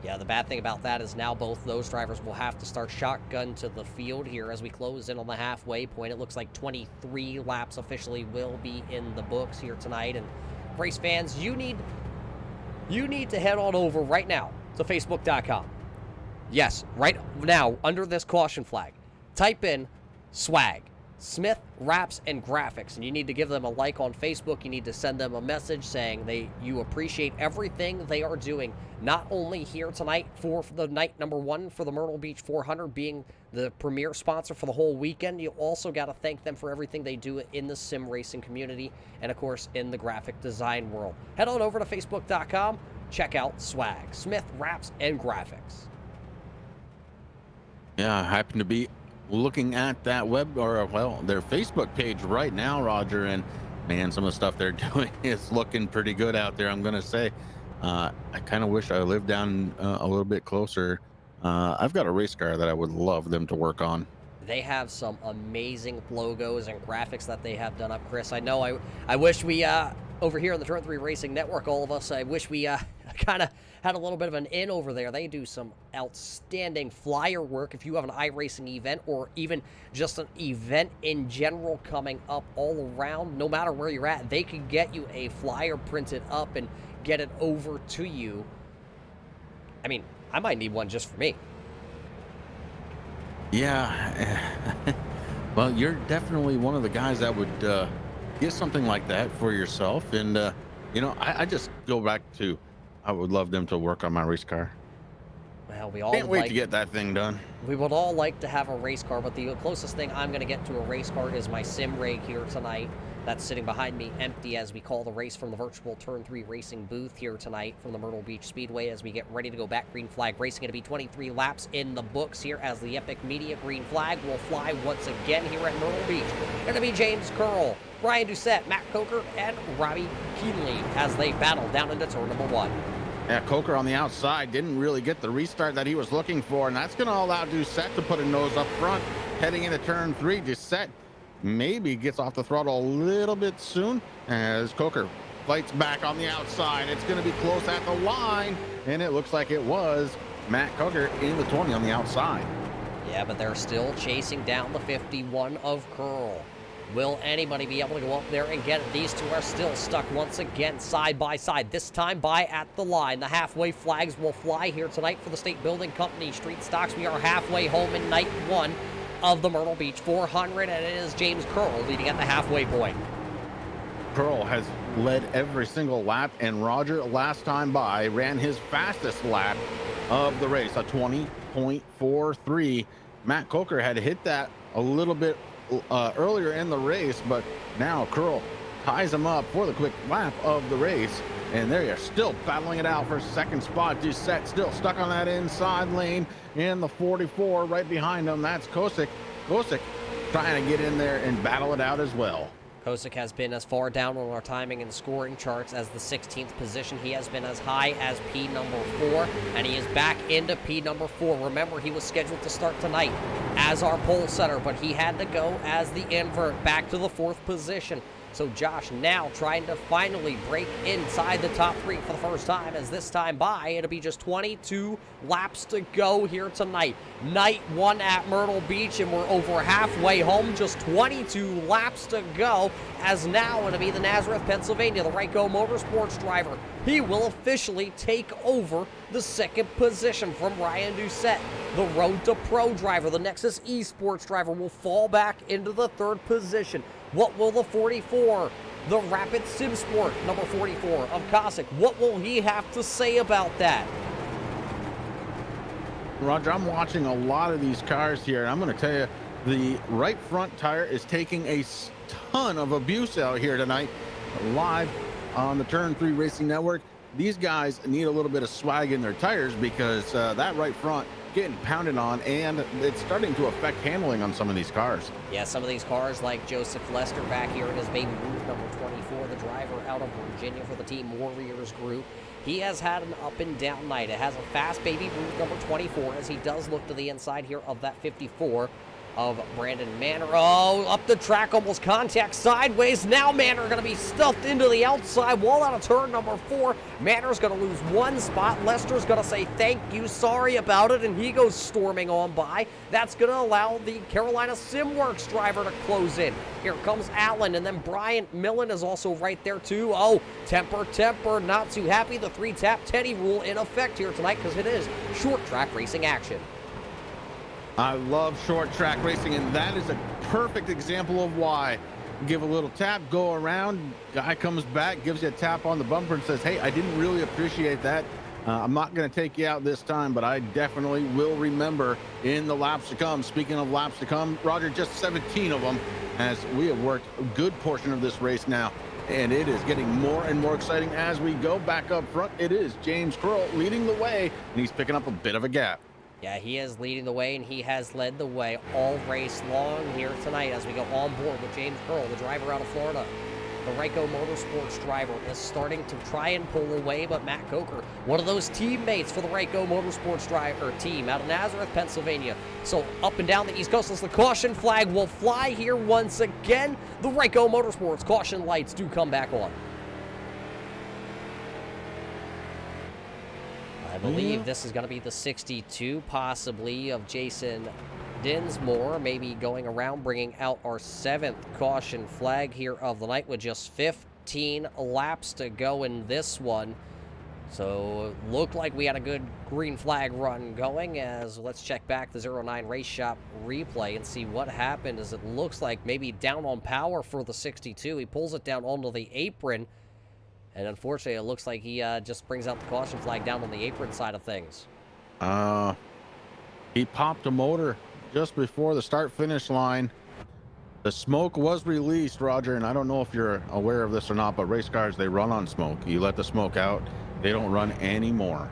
Yeah, the bad thing about that is now both those drivers will have to start shotgun to the field here as we close in on the halfway point. It looks like 23 laps officially will be in the books here tonight. And race fans, you need to head on over right now to Facebook.com. Yes, right now, under this caution flag, type in swag, Smith, Wraps, and Graphics, and you need to give them a like on Facebook. You need to send them a message saying you appreciate everything they are doing, not only here tonight for the night number 1 for the Myrtle Beach 400 being the premier sponsor for the whole weekend. You also got to thank them for everything they do in the sim racing community and, of course, in the graphic design world. Head on over to Facebook.com, check out swag, Smith, Wraps, and Graphics. Yeah, I happen to be looking at that their Facebook page right now, Roger, and man, some of the stuff they're doing is looking pretty good out there. I'm gonna say, I kind of wish I lived down a little bit closer. I've got a race car that I would love them to work on. They have some amazing logos and graphics that they have done up, Chris. I know I wish we over here on the Turn 3 Racing Network, all of us, I wish we kind of had a little bit of an in over there. They do some outstanding flyer work. If you have an iRacing event or even just an event in general coming up all around, no matter where you're at, they can get you a flyer printed up and get it over to you. I mean, I might need one just for me. Yeah. Well, you're definitely one of the guys that would get something like that for yourself. And, I just go back to, I would love them to work on my race car. Well, we all can't wait to get that thing done. We would all like to have a race car, but the closest thing I'm going to get to a race car is my sim rig here tonight. That's sitting behind me empty as we call the race from the virtual Turn 3 Racing booth here tonight from the Myrtle Beach Speedway as we get ready to go back. Green flag racing going to be 23 laps in the books here as the Epic Media green flag will fly once again here at Myrtle Beach. Going to be James Curl, Ryan Doucette, Matt Coker, and Robbie Keenley as they battle down into turn number 1. Yeah, Coker on the outside didn't really get the restart that he was looking for, and that's going to allow Doucette to put a nose up front heading into turn 3. Doucette maybe gets off the throttle a little bit soon as Coker fights back on the outside. It's going to be close at the line, and it looks like it was Matt Coker in the 20 on the outside. Yeah, but they're still chasing down the 51 of Curl. Will anybody be able to go up there and get it? These two are still stuck once again side by side, this time by at the line. The halfway flags will fly here tonight for the State Building Company Street Stocks. We are halfway home in night 1 of the Myrtle Beach 400, and it is James Curl leading at the halfway point. Curl has led every single lap, and Roger, last time by, ran his fastest lap of the race, a 20.43. Matt Coker had hit that a little bit earlier in the race, but now Curl ties him up for the quick lap of the race, and they are still battling it out for second spot. Doucette still stuck on that inside lane in the 44 right behind him. That's Kosick. Kosick trying to get in there and battle it out as well. Kosick has been as far down on our timing and scoring charts as the 16th position. He has been as high as P number 4, and he is back into P number 4. Remember, he was scheduled to start tonight as our pole setter, but he had to go as the invert back to the 4th position. So Josh now trying to finally break inside the top 3 for the first time, as this time by, it'll be just 22 laps to go here tonight. Night 1 at Myrtle Beach, and we're over halfway home, just 22 laps to go, as now it'll be the Nazareth, Pennsylvania, the Ryko Motorsports driver. He will officially take over the 2nd position from Ryan Doucette. The Road to Pro driver, the Nexus Esports driver, will fall back into the 3rd position. What will the 44, the Rapid Sim Sport, number 44 of Cossack, what will he have to say about that? Roger, I'm watching a lot of these cars here, and I'm going to tell you, the right front tire is taking a ton of abuse out here tonight, live on the Turn 3 Racing Network. These guys need a little bit of swag in their tires, because that right front getting pounded on, and it's starting to affect handling on some of these cars. Yeah, some of these cars, like Joseph Lester back here in his baby Ruth, number 24, the driver out of Virginia for the Team Warriors group. He has had an up and down night. It has a fast baby Ruth, number 24, as he does look to the inside here of that 54 of Brandon Manor. Oh, up the track, almost contact sideways. Now Manor going to be stuffed into the outside wall out of turn number 4. Manor's going to lose 1 spot. Lester's going to say thank you, sorry about it, and he goes storming on by. That's going to allow the Carolina Simworks driver to close in. Here comes Allen, and then Bryant Millen is also right there too. Oh, temper, not too happy. The 3-tap Teddy rule in effect here tonight, because it is short track racing action. I love short track racing, and that is a perfect example of why. Give a little tap, go around, guy comes back, gives you a tap on the bumper and says, hey, I didn't really appreciate that. I'm not going to take you out this time, but I definitely will remember in the laps to come. Speaking of laps to come, Roger, just 17 of them, as we have worked a good portion of this race now, and it is getting more and more exciting as we go back up front. It is James Curl leading the way, and he's picking up a bit of a gap. Yeah, he is leading the way, and he has led the way all race long here tonight as we go on board with James Pearl, the driver out of Florida. The Ryko Motorsports driver is starting to try and pull away, but Matt Coker, one of those teammates for the Ryko Motorsports driver team out of Nazareth, Pennsylvania. So up and down the East Coast, as the caution flag will fly here once again. The Ryko Motorsports caution lights do come back on. I believe this is going to be the 62, possibly, of Jason Dinsmore, maybe going around, bringing out our 7th caution flag here of the night with just 15 laps to go in this one. So, looked like we had a good green flag run going, as let's check back the 09 Race Shop replay and see what happened, as it looks like maybe down on power for the 62. He pulls it down onto the apron. And unfortunately, it looks like he just brings out the caution flag down on the apron side of things. He popped a motor just before the start-finish line. The smoke was released, Roger, and I don't know if you're aware of this or not, but race cars, they run on smoke. You let the smoke out, they don't run anymore.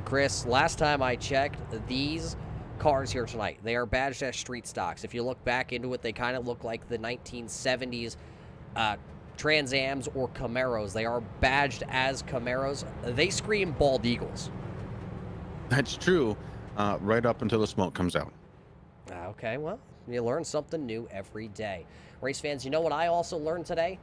Chris, last time I checked, these cars here tonight, they are badged as street stocks. If you look back into it, they kind of look like the 1970s Trans Ams or Camaros. They are badged as Camaros. They scream bald eagles. That's true, right up until the smoke comes out. Okay, well, you learn something new every day. Race fans, you know what I also learned today?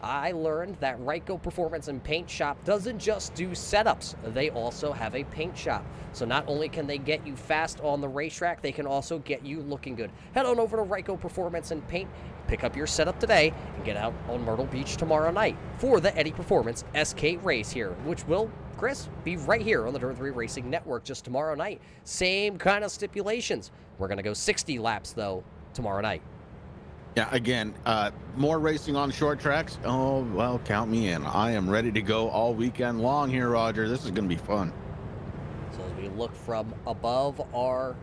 I learned that Ryko Performance and Paint Shop doesn't just do setups. They also have a paint shop. So not only can they get you fast on the racetrack, they can also get you looking good. Head on over to Ryko Performance and Paint, pick up your setup today, and get out on Myrtle Beach tomorrow night for the Eddie Performance SK race here, which will, Chris, be right here on the Turn 3 Racing Network just tomorrow night. Same kind of stipulations. We're going to go 60 laps, though, tomorrow night. Yeah, again, more racing on short tracks. Oh, well, count me in. I am ready to go all weekend long here, Roger. This is going to be fun. So as we look from above our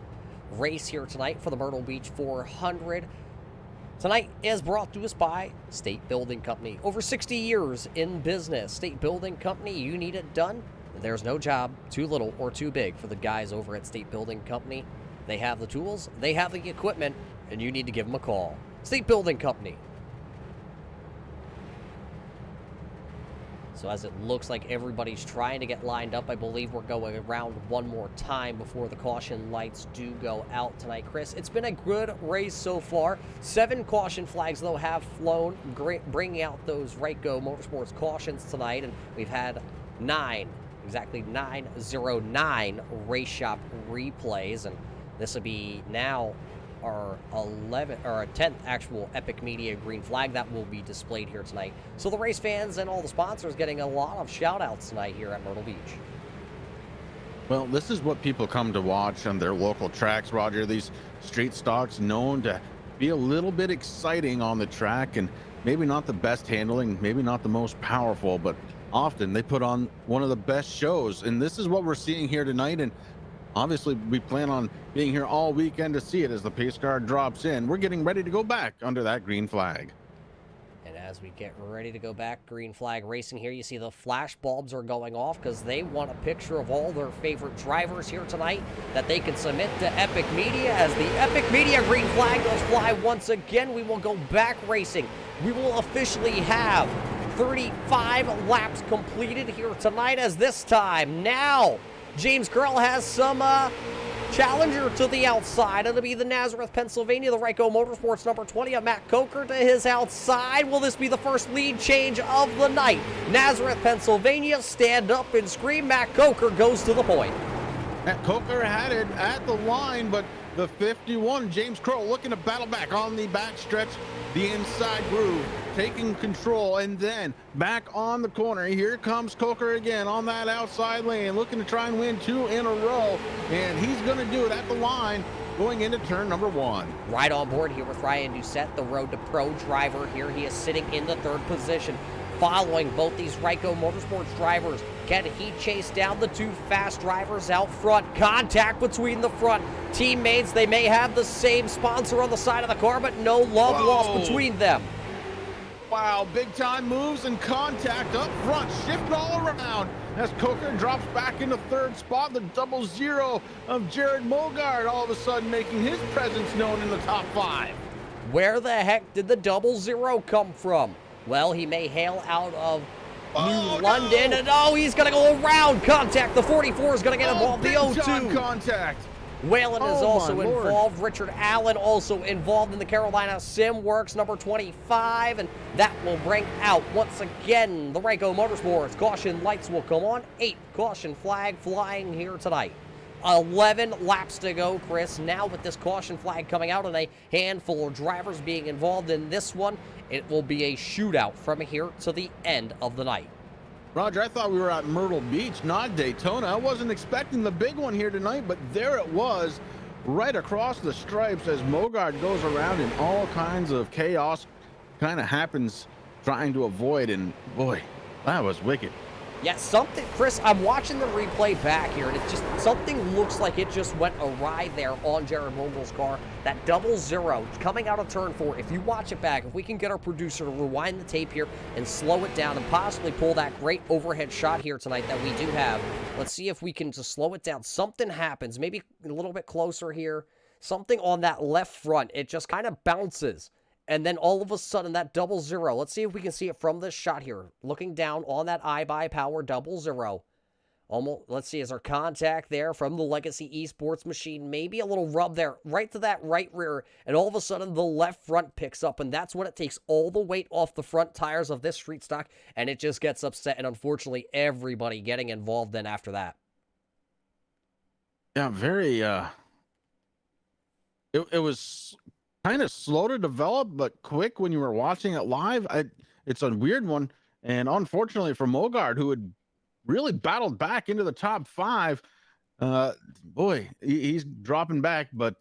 race here tonight for the Myrtle Beach 400, tonight is brought to us by State Building Company. Over 60 years in business. State Building Company, you need it done. There's no job too little or too big for the guys over at State Building Company. They have the tools, they have the equipment, and you need to give them a call. State Building Company. So as it looks like everybody's trying to get lined up, I believe we're going around one more time before the caution lights do go out tonight. Chris, it's been a good race so far. 7 caution flags, though, have flown, bringing out those Ryco Motorsports cautions tonight. And we've had 9, exactly 909 race shop replays. And this will be now our 10th actual Epic Media green flag that will be displayed here tonight. So the race fans and all the sponsors getting a lot of shout outs tonight here at Myrtle Beach. Well, this is what people come to watch on their local tracks, Roger. These street stocks known to be a little bit exciting on the track, and maybe not the best handling, maybe not the most powerful, but often they put on one of the best shows. And this is what we're seeing here tonight. And obviously, we plan on being here all weekend to see it as the pace car drops in. We're getting ready to go back under that green flag. And as we get ready to go back, green flag racing here, you see the flash bulbs are going off because they want a picture of all their favorite drivers here tonight that they can submit to Epic Media. As the Epic Media green flag does fly once again, we will go back racing. We will officially have 35 laps completed here tonight, as this time now James Curl has some challenger to the outside. It'll be the Nazareth, Pennsylvania, the Ryco Motorsports number 20 of Matt Coker to his outside. Will this be the first lead change of the night? Nazareth, Pennsylvania, stand up and scream. Matt Coker goes to the point. Matt Coker had it at the line, but the 51, James Crow, looking to battle back on the back stretch, the inside groove, taking control, and then back on the corner. Here comes Coker again on that outside lane, looking to try and win 2 in a row, and he's going to do it at the line going into turn number 1. Right on board here with Ryan Doucette, the Road to Pro driver here. He is sitting in the 3rd position, following both these Ryco Motorsports drivers. Can he chase down the 2 fast drivers out front? Contact between the front teammates. They may have the same sponsor on the side of the car, but no love lost between them. Wow, big time moves and contact up front, shift all around as Coker drops back into 3rd spot. The 00 of Jared Mogard all of a sudden making his presence known in the top 5. Where the heck did the 00 come from? Well, he may hail out of New London, and he's going to go around. Contact, the 44 is going to get involved. The 02. Contact. Whalen is also involved. Richard Allen also involved in the Carolina Sim Works, number 25, and that will bring out, once again, the Ryco Motorsports. Caution lights will come on. 8 caution flag flying here tonight. 11 laps to go, Chris. Now with this caution flag coming out and a handful of drivers being involved in this one, it will be a shootout from here to the end of the night. Roger, I thought we were at Myrtle Beach, not Daytona. I wasn't expecting the big one here tonight, but there it was, right across the stripes as Mogard goes around and all kinds of chaos kind of happens trying to avoid, and boy, that was wicked. Yeah, something, Chris, I'm watching the replay back here, and it just, something looks like it just went awry there on Jared Vogel's car. That 00 coming out of turn 4, if you watch it back, if we can get our producer to rewind the tape here and slow it down and possibly pull that great overhead shot here tonight that we do have. Let's see if we can just slow it down. Something happens, maybe a little bit closer here. Something on that left front, it just kind of bounces. And then all of a sudden, that 00, let's see if we can see it from this shot here. Looking down on that iBuyPower 00. Almost, let's see, is there contact there from the Legacy Esports machine? Maybe a little rub there, right to that right rear. And all of a sudden, the left front picks up. And that's when it takes all the weight off the front tires of this street stock. And it just gets upset. And unfortunately, everybody getting involved then after that. Yeah, very, it was kind of slow to develop, but quick when you were watching it live. It's a weird one. And unfortunately for Mogard, who had really battled back into the top 5, boy, he's dropping back. But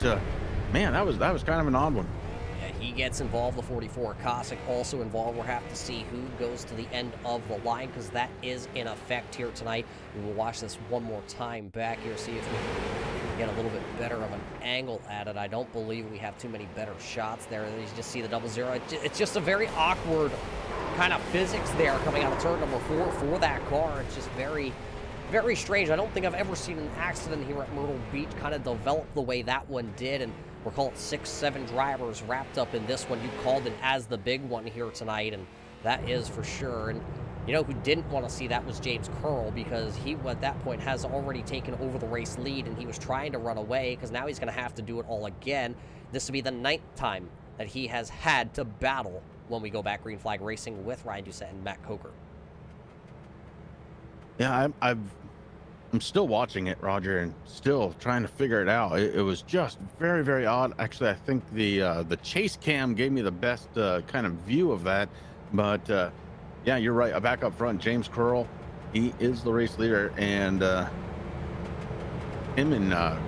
man, that was kind of an odd one. Yeah, he gets involved. The 44 Cossack also involved. We'll have to see who goes to the end of the line because that is in effect here tonight. We will watch this one more time back here, see if we can get a little bit better of an angle at it. I don't believe we have too many better shots there. You just see the 00. It's just a very awkward kind of physics there coming out of turn number 4 for that car. It's just very, very strange. I don't think I've ever seen an accident here at Myrtle Beach kind of develop the way that one did. And we're calling 6-7 drivers wrapped up in this one. You called it as the big one here tonight, and that is for sure. And You know who didn't want to see that was James Curl, because he, at that point, has already taken over the race lead, and he was trying to run away, because now he's going to have to do it all again. This will be the 9th time that he has had to battle when we go back green flag racing with Ryan Doucette and Matt Coker. Yeah, I'm still watching it, Roger, and still trying to figure it out. It was just very, very odd. Actually, I think the chase cam gave me the best kind of view of that. But yeah, you're right. Back up front, James Curl, he is the race leader, and him and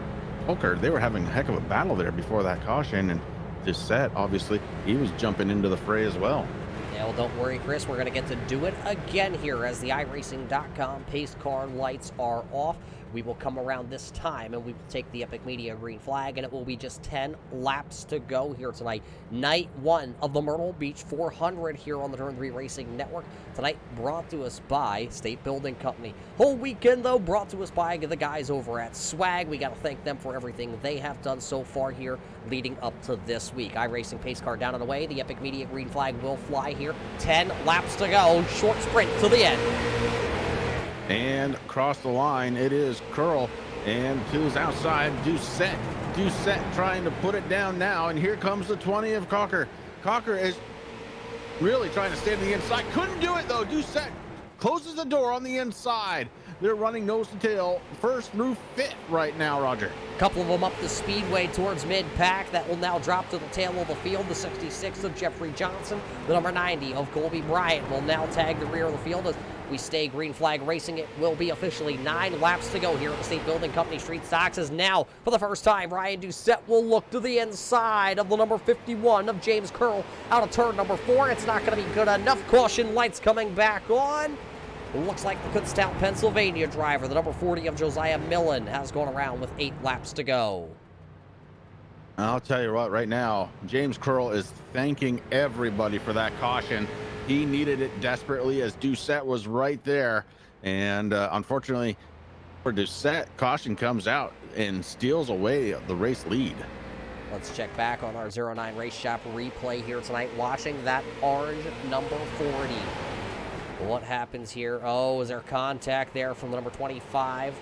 Hooker, they were having a heck of a battle there before that caution. And Doucette, obviously, he was jumping into the fray as well. Yeah, well, don't worry, Chris. We're going to get to do it again here as the iRacing.com pace car lights are off. We will come around this time, and we will take the Epic Media green flag, and it will be just 10 laps to go here tonight. Night 1 of the Myrtle Beach 400 here on the Turn 3 Racing Network. Tonight brought to us by State Building Company. Whole weekend, though, brought to us by the guys over at Swag. We got to thank them for everything they have done so far here leading up to this week. iRacing pace car down and away. The Epic Media green flag will fly here. 10 laps to go. Short sprint to the end. And across the line, it is Curl, and to his outside, Doucette. Doucette trying to put it down now, and here comes the 20 of Cocker. Cocker is really trying to stay to the inside. Couldn't do it, though. Doucette closes the door on the inside. They're running nose to tail. First through fifth right now, Roger. A couple of them up the speedway towards mid-pack. That will now drop to the tail of the field. The 66 of Jeffrey Johnson. The number 90 of Colby Bryant will now tag the rear of the field as we stay green flag racing. It will be officially 9 laps to go here at the State Building Company Street Stocks, as now, for the first time, Ryan Doucette will look to the inside of the number 51 of James Curl out of turn number 4. It's not going to be good enough. Caution lights coming back on. It looks like the Kutztown, Pennsylvania driver, the number 40 of Josiah Millen, has gone around with 8 laps to go. I'll tell you what, right now, James Curl is thanking everybody for that caution. He needed it desperately, as Doucette was right there. And unfortunately for Doucette, caution comes out and steals away the race lead. Let's check back on our 09 Race Shop replay here tonight, watching that orange number 40. What happens here? Oh, is there contact there from the number 25?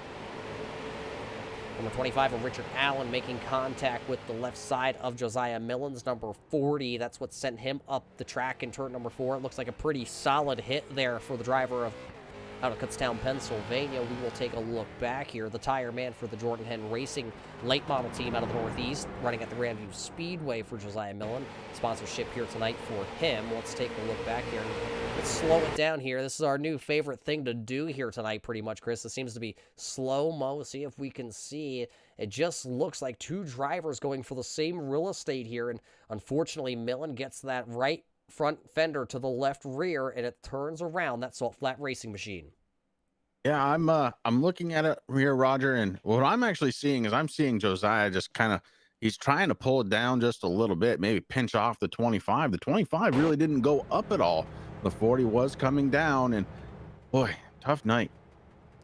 Number 25 of Richard Allen making contact with the left side of Josiah Millen's number 40. That's what sent him up the track in turn number 4. It looks like a pretty solid hit there for the driver of out of Kutztown, Pennsylvania. We will take a look back here. The tire man for the Jordan Henn Racing late model team out of the Northeast, running at the Grandview Speedway for Josiah Millen. Sponsorship here tonight for him. Let's take a look back here. Let's slow it down here. This is our new favorite thing to do here tonight, pretty much, Chris. This seems to be slow-mo. See if we can see. It just looks like 2 drivers going for the same real estate here, and unfortunately, Millen gets that right front fender to the left rear, and it turns around that Salt Flat Racing machine. Yeah, I'm looking at it here, Roger, and what I'm actually seeing is I'm seeing Josiah just kind of, he's trying to pull it down just a little bit, maybe pinch off the 25. The 25 really didn't go up at all. The 40 was coming down, and boy, tough night.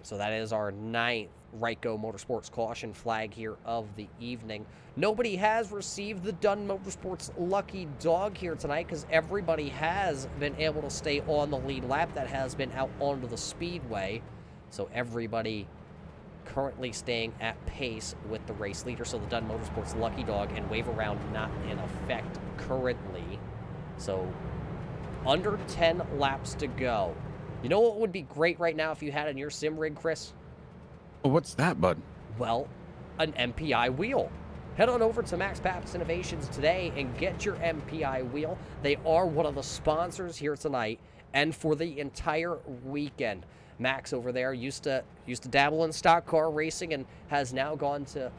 So that is our 9th Ryko Motorsports caution flag here of the evening. Nobody has received the Dunn Motorsports lucky dog here tonight because everybody has been able to stay on the lead lap that has been out onto the speedway. So everybody currently staying at pace with the race leader. So the Dunn Motorsports lucky dog and wave around not in effect currently. So under 10 laps to go. You know what would be great right now if you had in your sim rig, Chris? What's that, bud? Well, an MPI wheel. Head on over to Max Pappas Innovations today and get your MPI wheel. They are one of the sponsors here tonight and for the entire weekend. Max over there used to dabble in stock car racing and has now gone to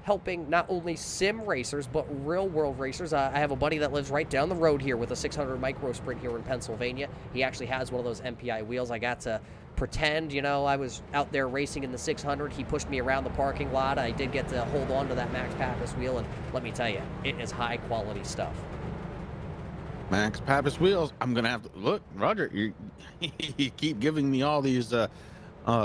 helping not only sim racers but real world racers. I have a buddy that lives right down the road here with a 600 micro sprint here in Pennsylvania. He actually has one of those MPI wheels. I got to pretend, you know, I was out there racing in the 600. He pushed me around the parking lot. I did get to hold on to that Max Pappas wheel, and let me tell you, it is high quality stuff. Max Pappas wheels. I'm gonna have to look, Roger. You keep giving me all these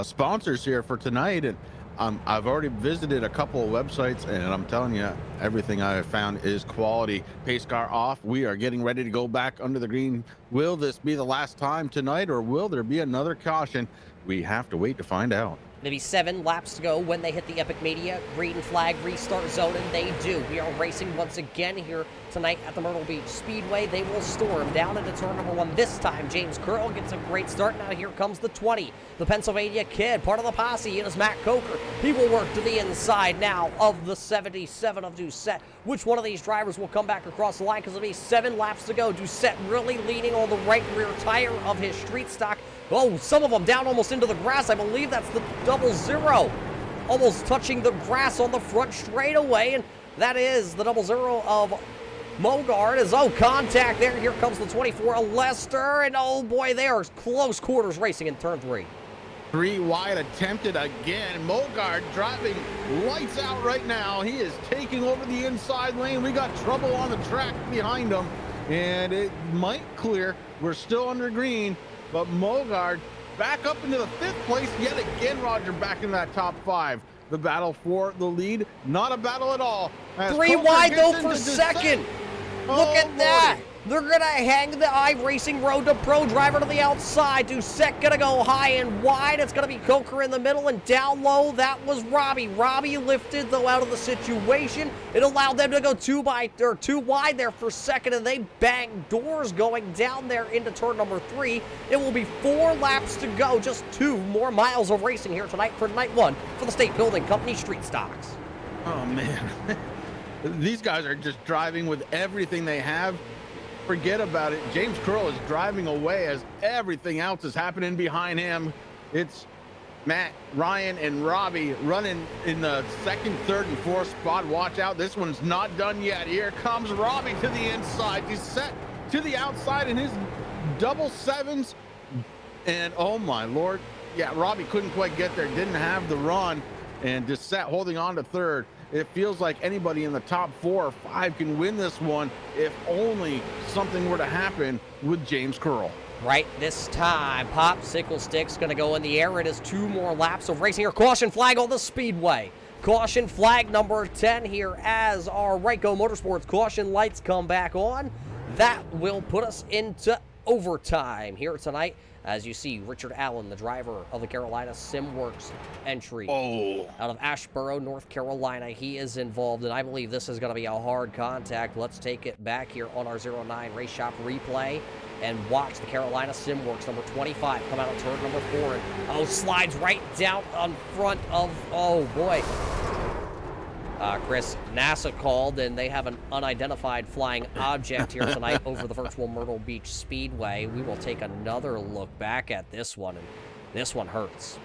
sponsors here for tonight, and I've already visited a couple of websites, and I'm telling you, everything I have found is quality. Pace car off. We are getting ready to go back under the green. Will this be the last time tonight, or will there be another caution? We have to wait to find out. Maybe 7 laps to go when they hit the Epic Media green flag restart zone, and they do. We are racing once again here tonight at the Myrtle Beach Speedway. They will storm down into turn number 1 this time. James Curl gets a great start. Now here comes the 20. The Pennsylvania kid, part of the posse, is Matt Coker. He will work to the inside now of the 77 of Doucette. Which one of these drivers will come back across the line? Because it'll be 7 laps to go. Doucette really leaning on the right rear tire of his street stock. Oh, some of them down almost into the grass. I believe that's the 00. Almost touching the grass on the front straightaway. And that is the 00 of Mogard. Contact there. Here comes the 24 of Lester. And oh boy, they are close quarters racing in turn 3. 3 wide attempted again. Mogard driving lights out right now. He is taking over the inside lane. We got trouble on the track behind him. And it might clear. We're still under green. But Mogard back up into the 5th place yet again. Roger back in that top 5. The battle for the lead, not a battle at all. 3 wide though for second. Look at that. They're going to hang the iRacing Road to Pro driver to the outside. Doucette going to go high and wide. It's going to be Coker in the middle, and down low, that was Robbie. Robbie lifted, though, out of the situation. It allowed them to go 2 wide there for second, and they banged doors going down there into turn number 3. It will be 4 laps to go. Just 2 more miles of racing here tonight for night 1 for the State Building Company Street Stocks. Oh, man. These guys are just driving with everything they have. Forget about it. James Curl is driving away as everything else is happening behind him. It's Matt, Ryan, and Robbie running in the 2nd, 3rd, and 4th spot. Watch out. This one's not done yet. Here comes Robbie to the inside. He's set to the outside in his 7s. And oh my Lord. Yeah, Robbie couldn't quite get there. Didn't have the run. And Doucette holding on to 3rd. It feels like anybody in the top 4 or 5 can win this one if only something were to happen with James Curl. Right this time, popsicle stick's going to go in the air. It is 2 more laps of racing here. Caution flag on the speedway. Caution flag number 10 here as our Ryco Motorsports caution lights come back on. That will put us into overtime here tonight. As you see, Richard Allen, the driver of the Carolina SimWorks entry out of Asheboro, North Carolina. He is involved, and I believe this is going to be a hard contact. Let's take it back here on our 09 Race Shop replay and watch the Carolina SimWorks number 25 come out of turn number 4. And, slides right down on front of, oh boy. Chris, NASA called, and they have an unidentified flying object here tonight over the virtual Myrtle Beach Speedway. We will take another look back at this one, and this one hurts.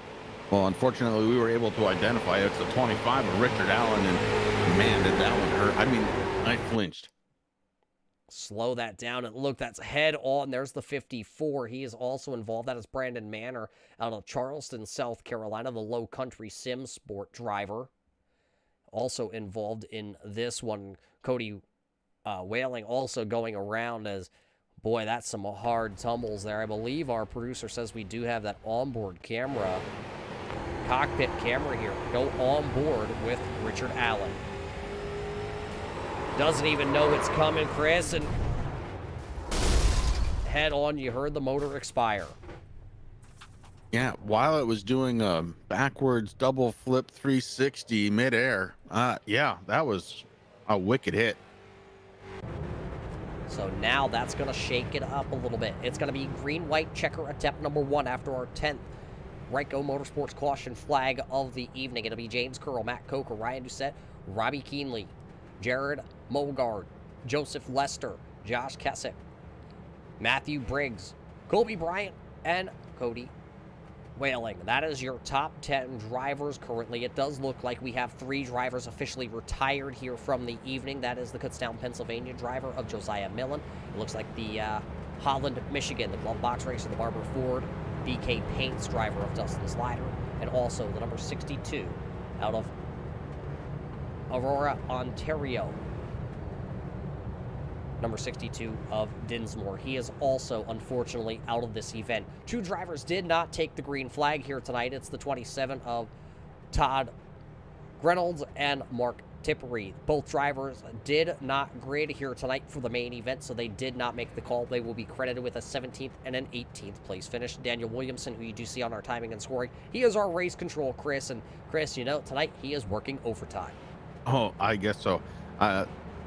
Well, unfortunately, we were able to identify it's the 25 of Richard Allen, and man, did that one hurt. I mean, I flinched. Slow that down, and look, that's head on. There's the 54. He is also involved. That is Brandon Manor out of Charleston, South Carolina, the Low Country Sim Sport driver. Also involved in this one, Cody Whaling also going around as, boy, that's some hard tumbles there. I believe our producer says we do have that onboard camera, cockpit camera here. Go on board with Richard Allen. Doesn't even know it's coming, Chris, and head on, you heard the motor expire. Yeah, while it was doing a backwards double flip 360 midair, yeah, that was a wicked hit. So now that's going to shake it up a little bit. It's going to be green-white checker attempt number 1 after our 10th Ryco Motorsports caution flag of the evening. It'll be James Curl, Matt Coker, Ryan Doucette, Robbie Keenley, Jared Mogard, Joseph Lester, Josh Kessick, Matthew Briggs, Colby Bryant, and Cody Whaling. That is your top 10 drivers currently. It does look like we have 3 drivers officially retired here from the evening. That is the Kutztown, Pennsylvania driver of Josiah Millen. It looks like the Holland, Michigan, the glove box racer, the Barbara Ford, BK Paints driver of Dustin Slider, and also the number 62 out of Aurora, Ontario, number 62 of Dinsmore. He is also, unfortunately, out of this event. 2 drivers did not take the green flag here tonight. It's the 27 of Todd Reynolds and Mark Tippery. Both drivers did not grid here tonight for the main event, so they did not make the call. They will be credited with a 17th and an 18th place finish. Daniel Williamson, who you do see on our timing and scoring, he is our race control, Chris. And Chris, you know, tonight he is working overtime. Oh, I guess so.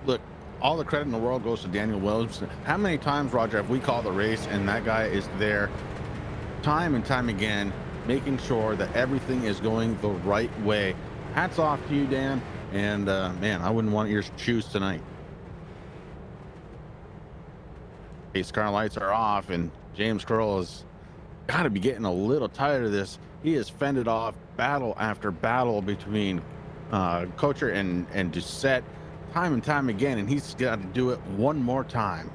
Look, all the credit in the world goes to Daniel Williamson. How many times, Roger, have we called the race and that guy is there time and time again, making sure that everything is going the right way? Hats off to you, Dan. And man, I wouldn't want your shoes tonight. Pace car lights are off, and James Curl has got to be getting a little tired of this. He has fended off battle after battle between Kocher and Doucette time and time again, and he's got to do it one more time.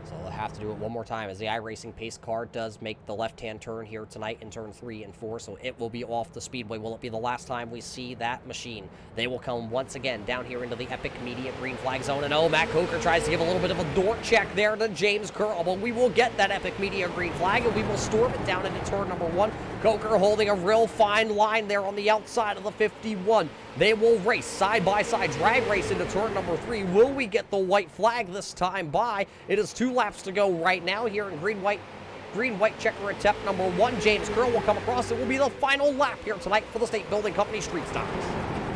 So they'll have to do it one more time as the iRacing pace car does make the left-hand turn here tonight in turn 3 and 4, so it will be off the speedway. Will it be the last time we see that machine? They will come once again down here into the Epic Media green flag zone, and oh, Matt Coker tries to give a little bit of a door check there to James Curl, but we will get that Epic Media green flag, and we will storm it down into turn number 1. Coker holding a real fine line there on the outside of the 51. They will race side by side, drag race into turn number 3. Will we get the white flag this time by? It is 2 laps to go right now here in green-white checker attempt number 1. James Curl will come across. It will be the final lap here tonight for the State Building Company Street Stocks.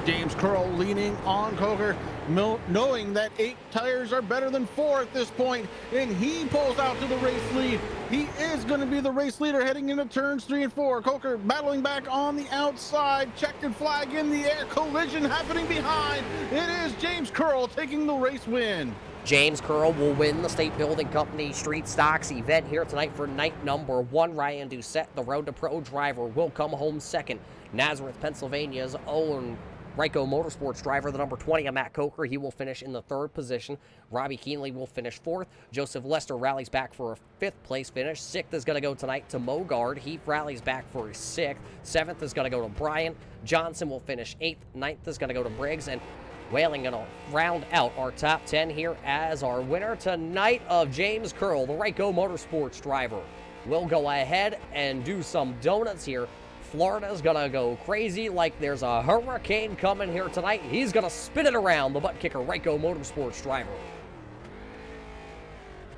James Curl leaning on Coker, knowing that 8 tires are better than 4 at this point, and he pulls out to the race lead. He is going to be the race leader heading into turns 3 and 4. Coker battling back on the outside, checkered flag in the air, collision happening behind. It is James Curl taking the race win. James Curl will win the State Building Company Street Stocks event here tonight for night number 1. Ryan Doucette, the Road to Pro driver, will come home second. Nazareth, Pennsylvania's own Ryko Motorsports driver, the number 20, Matt Coker, he will finish in the 3rd position. Robbie Keenley will finish 4th. Joseph Lester rallies back for a 5th place finish. 6th is going to go tonight to Mogard. He rallies back for his 6th. 7th is going to go to Bryant. Johnson will finish 8th. 9th is going to go to Briggs. And Whaling going to round out our top 10 here as our winner tonight of James Curl, the Ryko Motorsports driver. We'll go ahead and do some donuts here. Florida's gonna go crazy like there's a hurricane coming here tonight. He's gonna spin it around, the butt kicker Ryko Motorsports driver.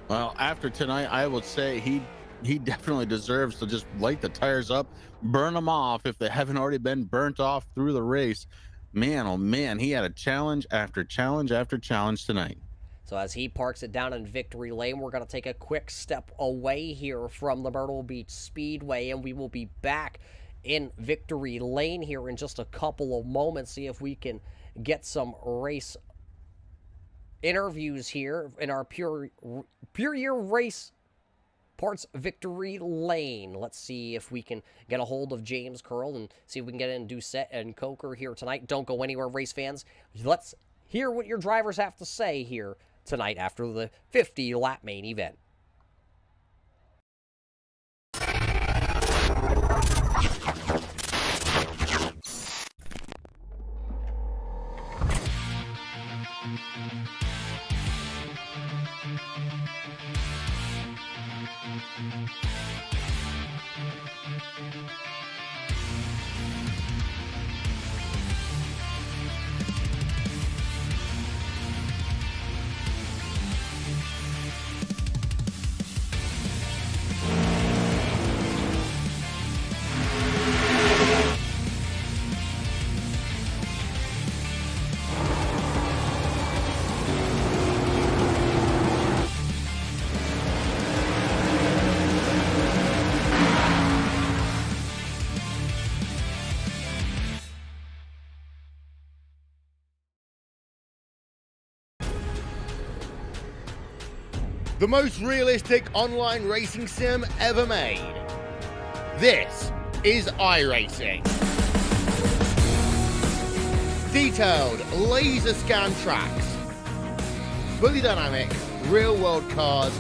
Well, after tonight, I would say he definitely deserves to just light the tires up, burn them off if they haven't already been burnt off through the race. Man, oh man, he had a challenge after challenge after challenge tonight. So as he parks it down in victory lane, we're going to take a quick step away here from the Myrtle Beach Speedway, and we will be back in victory lane here in just a couple of moments. See if we can get some race interviews here in our Pure Year Race Parts victory lane. Let's see if we can get a hold of James Curl and see if we can get in Doucette and Coker here tonight. Don't go anywhere, race fans. Let's hear what your drivers have to say here tonight after the 50-lap main event. The most realistic online racing sim ever made. This is iRacing. Detailed laser scan tracks, fully dynamic, real world cars,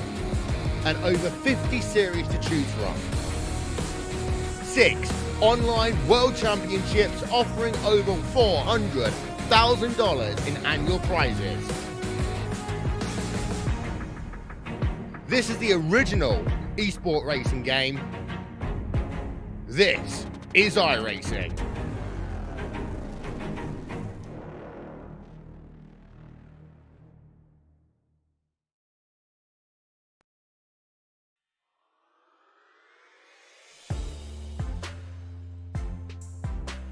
and over 50 series to choose from. 6 online world championships offering over $400,000 in annual prizes. This is the original esport racing game. This is iRacing.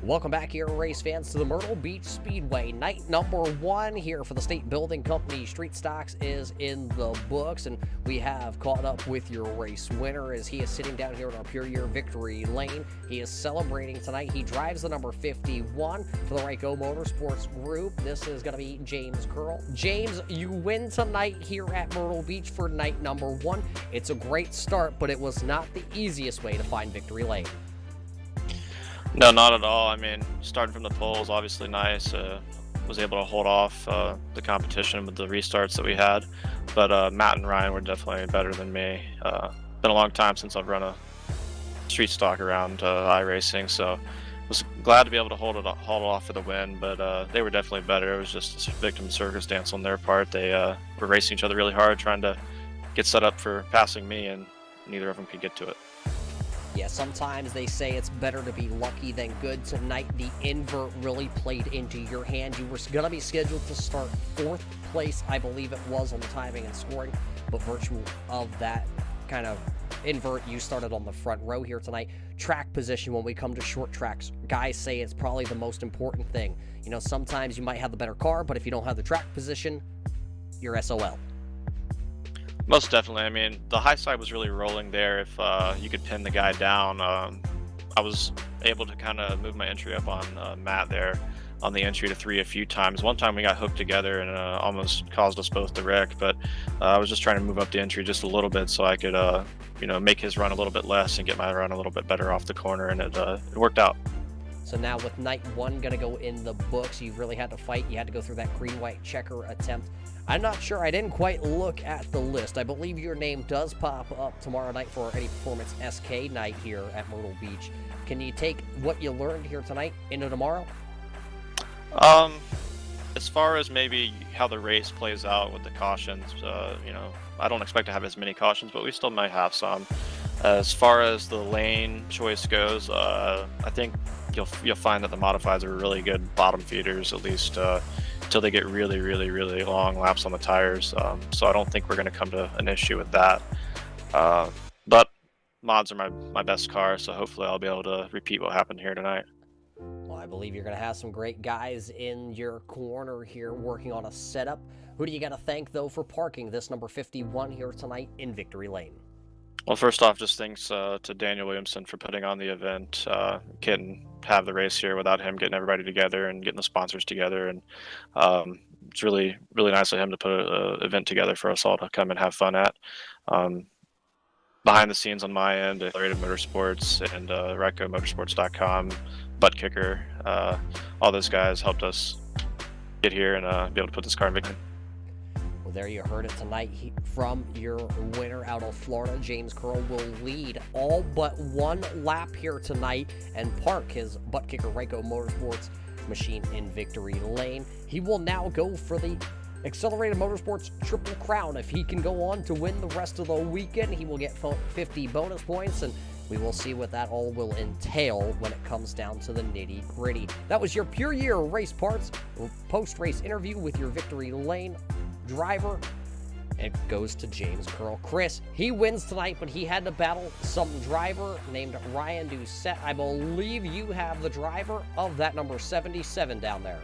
Welcome back here, race fans, to the Myrtle Beach Speedway. Night number 1 here for the State Building Company Street Stocks is in the books, and we have caught up with your race winner as he is sitting down here in our Pure Year Victory Lane. He is celebrating tonight. He drives the number 51 for the Ryko Motorsports Group. This is going to be James Curl. James, you win tonight here at Myrtle Beach for night number 1. It's a great start, but it was not the easiest way to find Victory Lane. No, not at all. I mean, starting from the pole is obviously nice. Was able to hold off the competition with the restarts that we had. But Matt and Ryan were definitely better than me. Been a long time since I've run a street stock around iRacing, so was glad to be able to hold it off for the win. But they were definitely better. It was just a victim circumstance on their part. They were racing each other really hard, trying to get set up for passing me, and neither of them could get to it. Yeah, sometimes they say it's better to be lucky than good. Tonight, the invert really played into your hand. You were going to be scheduled to start 4th place, I believe it was, on the timing and scoring, but virtue of that kind of invert, you started on the front row here tonight. Track position, when we come to short tracks, guys say it's probably the most important thing. You know, sometimes you might have the better car, but if you don't have the track position, you're SOL. Most definitely. I mean, the high side was really rolling there. If you could pin the guy down, I was able to kind of move my entry up on Matt there on the entry to 3 a few times. One time we got hooked together and almost caused us both to wreck, but I was just trying to move up the entry just a little bit so I could, you know, make his run a little bit less and get my run a little bit better off the corner, and it worked out. So now with night 1 going to go in the books, you really had to fight. You had to go through that green-white checker attempt. I'm not sure. I didn't quite look at the list. I believe your name does pop up tomorrow night for our Eddie Performance SK night here at Myrtle Beach. Can you take what you learned here tonight into tomorrow? As far as maybe how the race plays out with the cautions, you know, I don't expect to have as many cautions, but we still might have some. As far as the lane choice goes, I think you'll find that the modifieds are really good bottom feeders, at least until they get really, really, really long laps on the tires. So I don't think we're going to come to an issue with that. But mods are my best car, so hopefully I'll be able to repeat what happened here tonight. Well, I believe you're going to have some great guys in your corner here working on a setup. Who do you got to thank, though, for parking this number 51 here tonight in Victory Lane? Well, first off, just thanks to Daniel Williamson for putting on the event. Couldn't have the race here without him getting everybody together and getting the sponsors together. And it's really, really nice of him to put an event together for us all to come and have fun at. Behind the scenes on my end, Accelerated Motorsports and RykoMotorsports.com, Butt Kicker, all those guys helped us get here and be able to put this car in victory. Well, there you heard it tonight from your winner out of Florida. James Curl will lead all but 1 lap here tonight and park his Butt Kicker Ryko Motorsports machine in Victory Lane. He will now go for the Accelerated Motorsports Triple Crown. If he can go on to win the rest of the weekend, he will get 50 bonus points, and we will see what that all will entail when it comes down to the nitty-gritty. That was your Pure Year Race Parts post-race interview with your Victory Lane driver. It goes to James Curl. Chris, he wins tonight, but he had to battle some driver named Ryan Doucette. I believe you have the driver of that number 77 down there.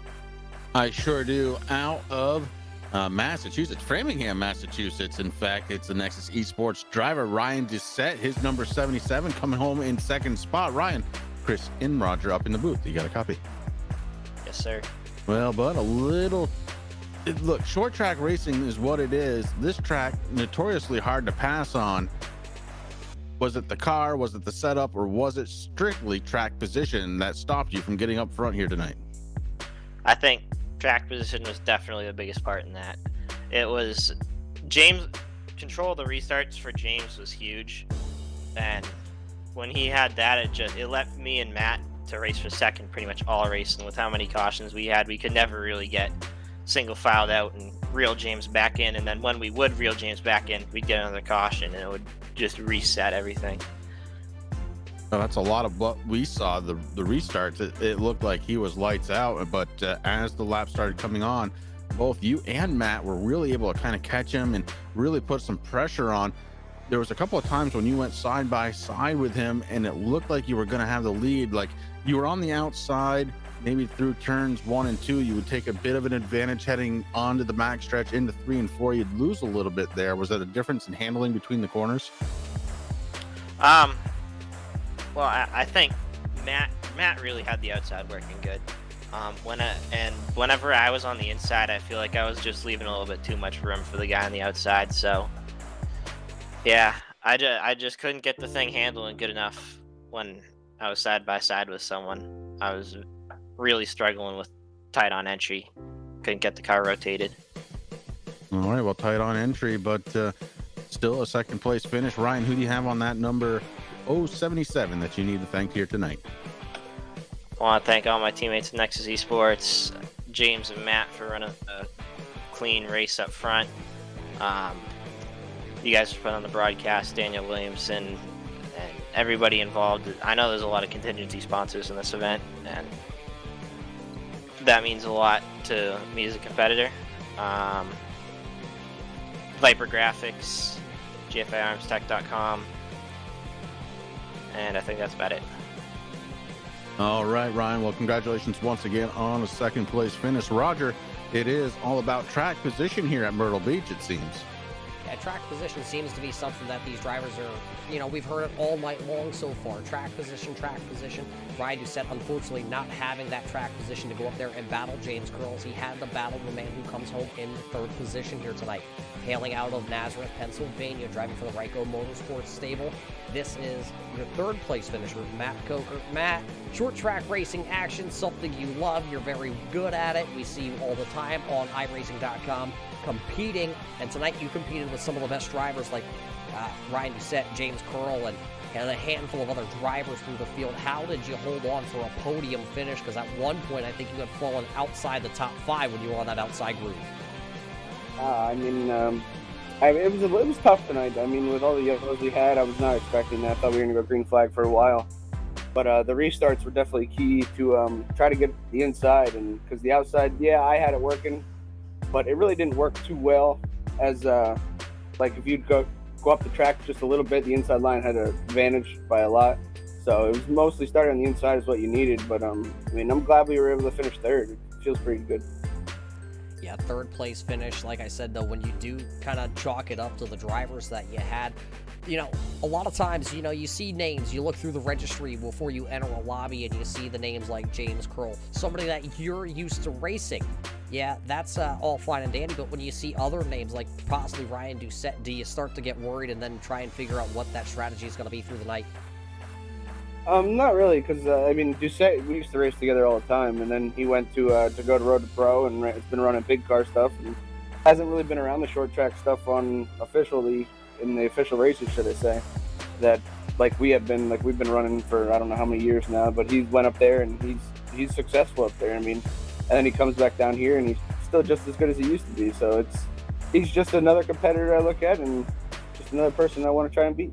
I sure do. Out of Massachusetts, Framingham, Massachusetts. In fact, it's the Nexus Esports driver, Ryan Doucette, his number 77, coming home in 2nd spot. Ryan, Chris and Roger up in the booth. You got a copy? Yes, sir. Well, but look, short track racing is what it is. This track, notoriously hard to pass on. Was it the car, was it the setup, or was it strictly track position that stopped you from getting up front here tonight? I think track position was definitely the biggest part in that. It was James, control of the restarts for James was huge, and when he had that, it left me and Matt to race for second pretty much all racing. With how many cautions we had, we could never really get single filed out and reel James back in, and then when we would reel James back in, we'd get another caution and it would just reset everything. Well, that's a lot of what we saw. The restarts, it looked like he was lights out, but as the lap started coming on, both you and Matt were really able to kind of catch him and really put some pressure on. there was a couple of times when you went side by side with him and it looked like you were going to have the lead. Like you were on the outside, maybe through turns 1 and 2, you would take a bit of an advantage heading onto the back stretch into 3 and 4. You'd lose a little bit there. Was that a difference in handling between the corners? Well, I think Matt really had the outside working good. Whenever I was on the inside, I feel like I was just leaving a little bit too much room for the guy on the outside. So, yeah, I just couldn't get the thing handling good enough when I was side by side with someone. I was really struggling with tight on entry. Couldn't get the car rotated. All right, well, tight on entry, but still a second place finish. Ryan, who do you have on that number 077 that you need to thank here tonight? I want to thank all my teammates at Nexus Esports, James and Matt for running a clean race up front. You guys put on the broadcast, Daniel Williamson, and everybody involved. I know there's a lot of contingency sponsors in this event, and that means a lot to me as a competitor. Viper Graphics, GFIArmstech.com, and I think that's about it. All right, Ryan. Well, congratulations once again on a second place finish. Roger, it is all about track position here at Myrtle Beach, it seems. Yeah, track position seems to be something that these drivers are, we've heard it all night long so far. Track position, track position. Ryan Doucette, unfortunately, not having that track position to go up there and battle James Curls. He had to battle the man who comes home in third position here tonight. Hailing out of Nazareth, Pennsylvania, driving for the Ryko Motorsports stable. This is your third place finisher, Matt Coker. Matt, short track racing action, something you love. You're very good at it. We see you all the time on iRacing.com competing. And tonight you competed with some of the best drivers like Ryan Doucette, James Curl, and a handful of other drivers through the field. How did you hold on for a podium finish? Because at one point, I think you had fallen outside the top 5 when you were on that outside group. It was tough tonight. I mean, with all the yellows we had, I was not expecting that. I thought we were going to go green flag for a while. But the restarts were definitely key to try to get the inside. And because the outside, yeah, I had it working, but it really didn't work too well. As like if you'd go up the track just a little bit, the inside line had an advantage by a lot. So it was mostly starting on the inside is what you needed. But I'm glad we were able to finish third. It feels pretty good. Yeah, third place finish. Like I said, though, when you do kind of chalk it up to the drivers that you had, a lot of times, you see names, you look through the registry before you enter a lobby and you see the names like James Curl, somebody that you're used to racing. Yeah, that's all fine and dandy, but when you see other names like possibly Ryan Doucette, do you start to get worried and then try and figure out what that strategy is going to be through the night? Not really, because Doucette, we used to race together all the time, and then he went to go to Road to Pro, and it's been running big car stuff, and hasn't really been around the short track stuff in the official races, should I say, that we've been running for I don't know how many years now, but he went up there and he's successful up there. And then he comes back down here and he's still just as good as he used to be. So he's just another competitor I look at and just another person I want to try and beat.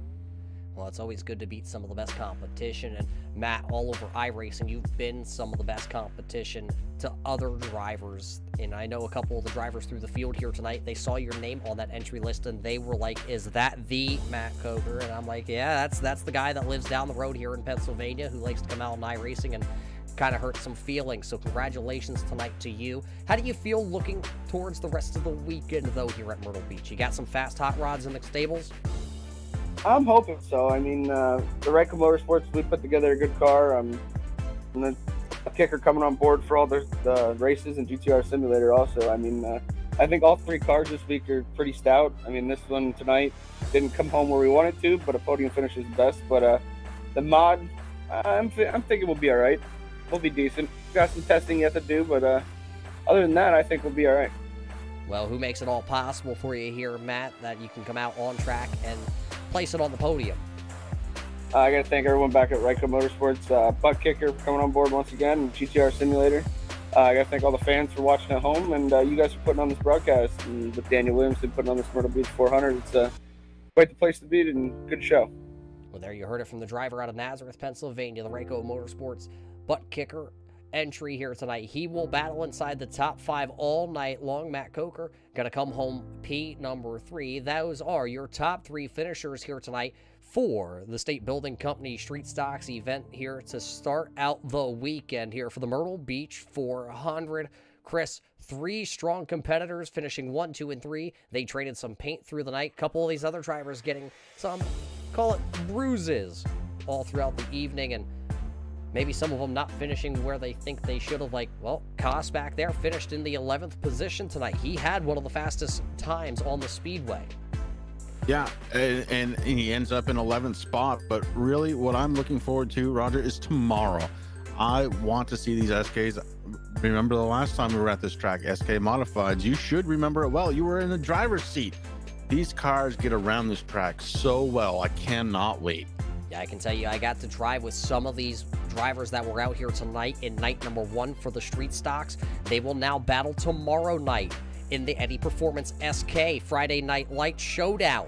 Well, it's always good to beat some of the best competition. And Matt, all over iRacing, you've been some of the best competition to other drivers. And I know a couple of the drivers through the field here tonight, they saw your name on that entry list and they were like, is that the Matt Coker? And I'm like, yeah, that's the guy that lives down the road here in Pennsylvania who likes to come out on iRacing and kind of hurt some feelings. So congratulations tonight to you. How do you feel looking towards the rest of the weekend, though, here at Myrtle Beach? You got some fast hot rods in the stables? I'm hoping so. The Ryko Motorsports, we put together a good car. And then a kicker coming on board for all the races and GTR Simulator also. I think all 3 cars this week are pretty stout. This one tonight didn't come home where we wanted to, but a podium finish is best. But the mod, I'm thinking we'll be all right. We'll be decent. Got some testing yet to do, but other than that, I think we'll be all right. Well, who makes it all possible for you here, Matt, that you can come out on track and place it on the podium? I got to thank everyone back at Ryko Motorsports, Butt Kicker for coming on board once again, and GTR Simulator. I got to thank all the fans for watching at home, and you guys for putting on this broadcast, and with Daniel Williamson putting on this Myrtle Beach 400. It's quite the place to be and good show. Well, there you heard it from the driver out of Nazareth, Pennsylvania, the Ryko Motorsports Butt Kicker. entry here tonight. He will battle inside the top 5 all night long. Matt Coker gonna come home P number 3. Those are your top 3 finishers here tonight for the State Building Company Street Stocks event here to start out the weekend here for the Myrtle Beach 400. Chris, 3 strong competitors finishing 1, 2, and 3. They traded some paint through the night. A couple of these other drivers getting some, call it bruises, all throughout the evening, and maybe some of them not finishing where they think they should have. Like, well, Koss back there finished in the 11th position tonight. He had one of the fastest times on the speedway. Yeah, and he ends up in 11th spot. But really, what I'm looking forward to, Roger, is tomorrow. I want to see these SKs. Remember the last time we were at this track, SK Modifieds. You should remember it well. You were in the driver's seat. These cars get around this track so well. I cannot wait. Yeah, I can tell you, I got to drive with some of these drivers that were out here tonight in night number 1 for the street stocks. They will now battle tomorrow night in the Eddie Performance SK Friday Night Light Showdown.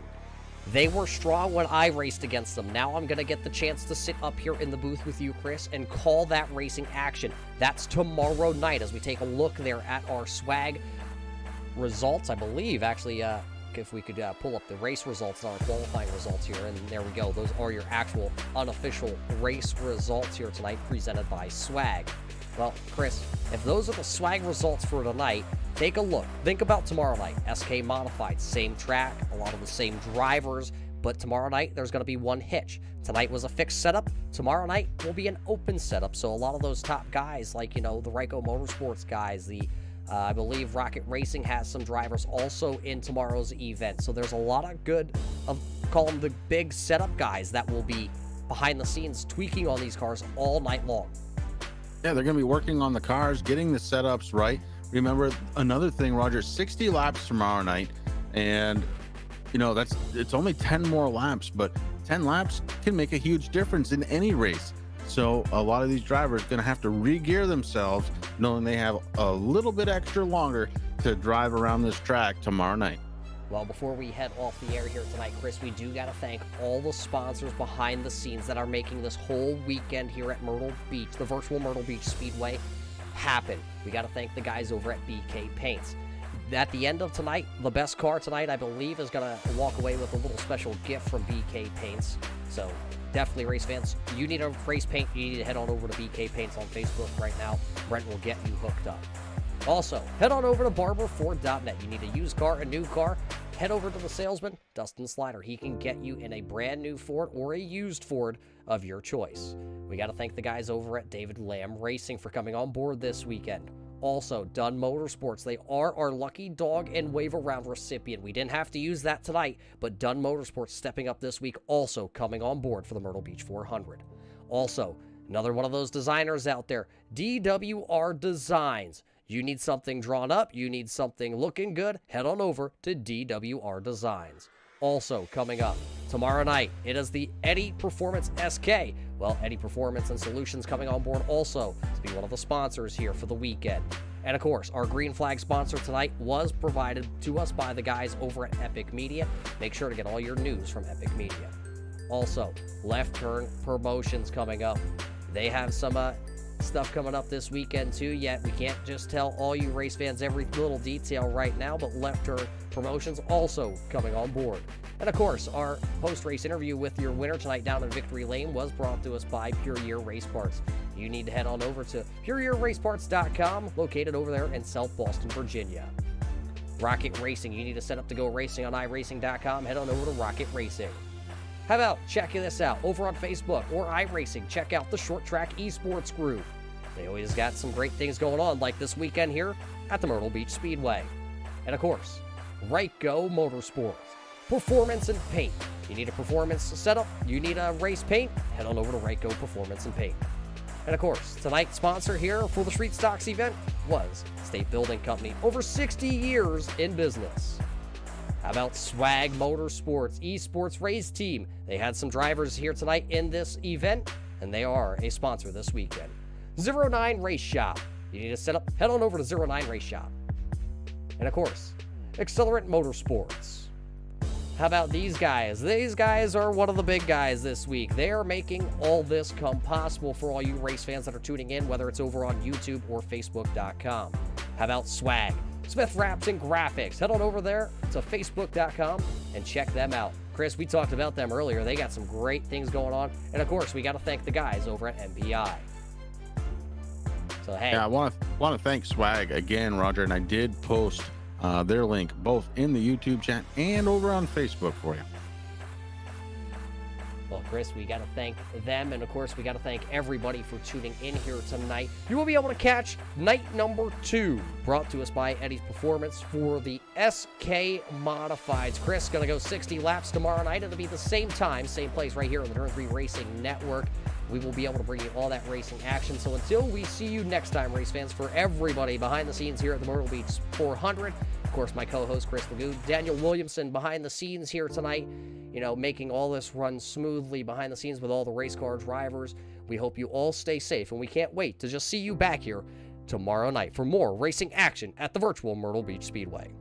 They were strong when I raced against them. Now I'm going to get the chance to sit up here in the booth with you, Chris, and call that racing action. That's tomorrow night as we take a look there at our swag results. I believe, actually, if we could pull up the race results and our qualifying results here, and there we go. Those are your actual unofficial race results here tonight, presented by Swag. Well, Chris, if those are the Swag results for tonight, take a look. Think about tomorrow night. SK Modified, same track, a lot of the same drivers, but tomorrow night there's going to be one hitch. Tonight was a fixed setup. Tomorrow night will be an open setup. So a lot of those top guys, like, you know, the Ryko Motorsports guys, I believe Rocket Racing has some drivers also in tomorrow's event. So there's a lot of good, call them the big setup guys that will be behind the scenes tweaking on these cars all night long. Yeah, they're going to be working on the cars, getting the setups right. Remember, another thing, Roger, 60 laps tomorrow night. And, you know, it's only 10 more laps, but 10 laps can make a huge difference in any race. So a lot of these drivers are going to have to re-gear themselves, knowing they have a little bit extra longer to drive around this track tomorrow night. Well, before we head off the air here tonight, Chris, we do got to thank all the sponsors behind the scenes that are making this whole weekend here at Myrtle Beach, the virtual Myrtle Beach Speedway, happen. We got to thank the guys over at BK Paints. At the end of tonight, the best car tonight, I believe, is going to walk away with a little special gift from BK Paints. So definitely, race fans, you need a race paint, you need to head on over to BK Paints on Facebook right now. Brent will get you hooked up. Also, head on over to barberford.net. You need a used car, a new car, head over to the salesman, Dustin Slider. He can get you in a brand new Ford or a used Ford of your choice. We got to thank the guys over at David Lamb Racing for coming on board this weekend. Also, Dunn Motorsports. They are our lucky dog and wave around recipient. We didn't have to use that tonight, but Dunn Motorsports stepping up this week, also coming on board for the Myrtle Beach 400. Also, another one of those designers out there, DWR Designs. You need something drawn up, you need something looking good, head on over to DWR Designs. Also coming up tomorrow night, it is the Eddie Performance SK. Well, Eddie Performance and Solutions coming on board also to be one of the sponsors here for the weekend. And of course, our green flag sponsor tonight was provided to us by the guys over at Epic Media. Make sure to get all your news from Epic Media. Also, Left Turn Promotions coming up. They have some stuff coming up this weekend too, yet we can't just tell all you race fans every little detail right now, but Left Turn Promotions also coming on board. And of course, our post-race interview with your winner tonight down in Victory Lane was brought to us by Pure Year Race Parts. You need to head on over to pureyearraceparts.com, located over there in South Boston, Virginia. Rocket Racing, you need to set up to go racing on iRacing.com, head on over to Rocket Racing. How about checking this out over on Facebook or iRacing? Check out the Short Track Esports group. They always got some great things going on, like this weekend here at the Myrtle Beach Speedway. And of course, Ryko Motorsports. Performance and paint. You need a performance setup, you need a race paint, head on over to Ryko Performance and Paint. And of course, tonight's sponsor here for the Street Stocks event was State Building Company, over 60 years in business. How about Swag Motorsports, esports race team? They had some drivers here tonight in this event, and they are a sponsor this weekend. 09 Race Shop. You need to set up, head on over to 09 Race Shop. And of course, Accelerant Motorsports. How about these guys? These guys are one of the big guys this week. They are making all this come possible for all you race fans that are tuning in, whether it's over on YouTube or Facebook.com. How about Swag? Smith Wraps and Graphics. Head on over there to Facebook.com and check them out. Chris, we talked about them earlier. They got some great things going on. And, of course, we got to thank the guys over at MPI. So, hey. Yeah, I want to thank Swag again, Roger, and I did post their link both in the YouTube chat and over on Facebook for you. Well, Chris, we got to thank them, and of course, we got to thank everybody for tuning in here tonight. You will be able to catch night number 2, brought to us by Eddie's Performance for the SK Modifieds. Chris going to go 60 laps tomorrow night. It'll be the same time, same place right here on the Turn 3 Racing Network. We will be able to bring you all that racing action. So until we see you next time, race fans, for everybody behind the scenes here at the Myrtle Beach 400, of course, my co-host, Chris Lagoon, Daniel Williamson behind the scenes here tonight, making all this run smoothly behind the scenes with all the race car drivers. We hope you all stay safe, and we can't wait to just see you back here tomorrow night for more racing action at the virtual Myrtle Beach Speedway.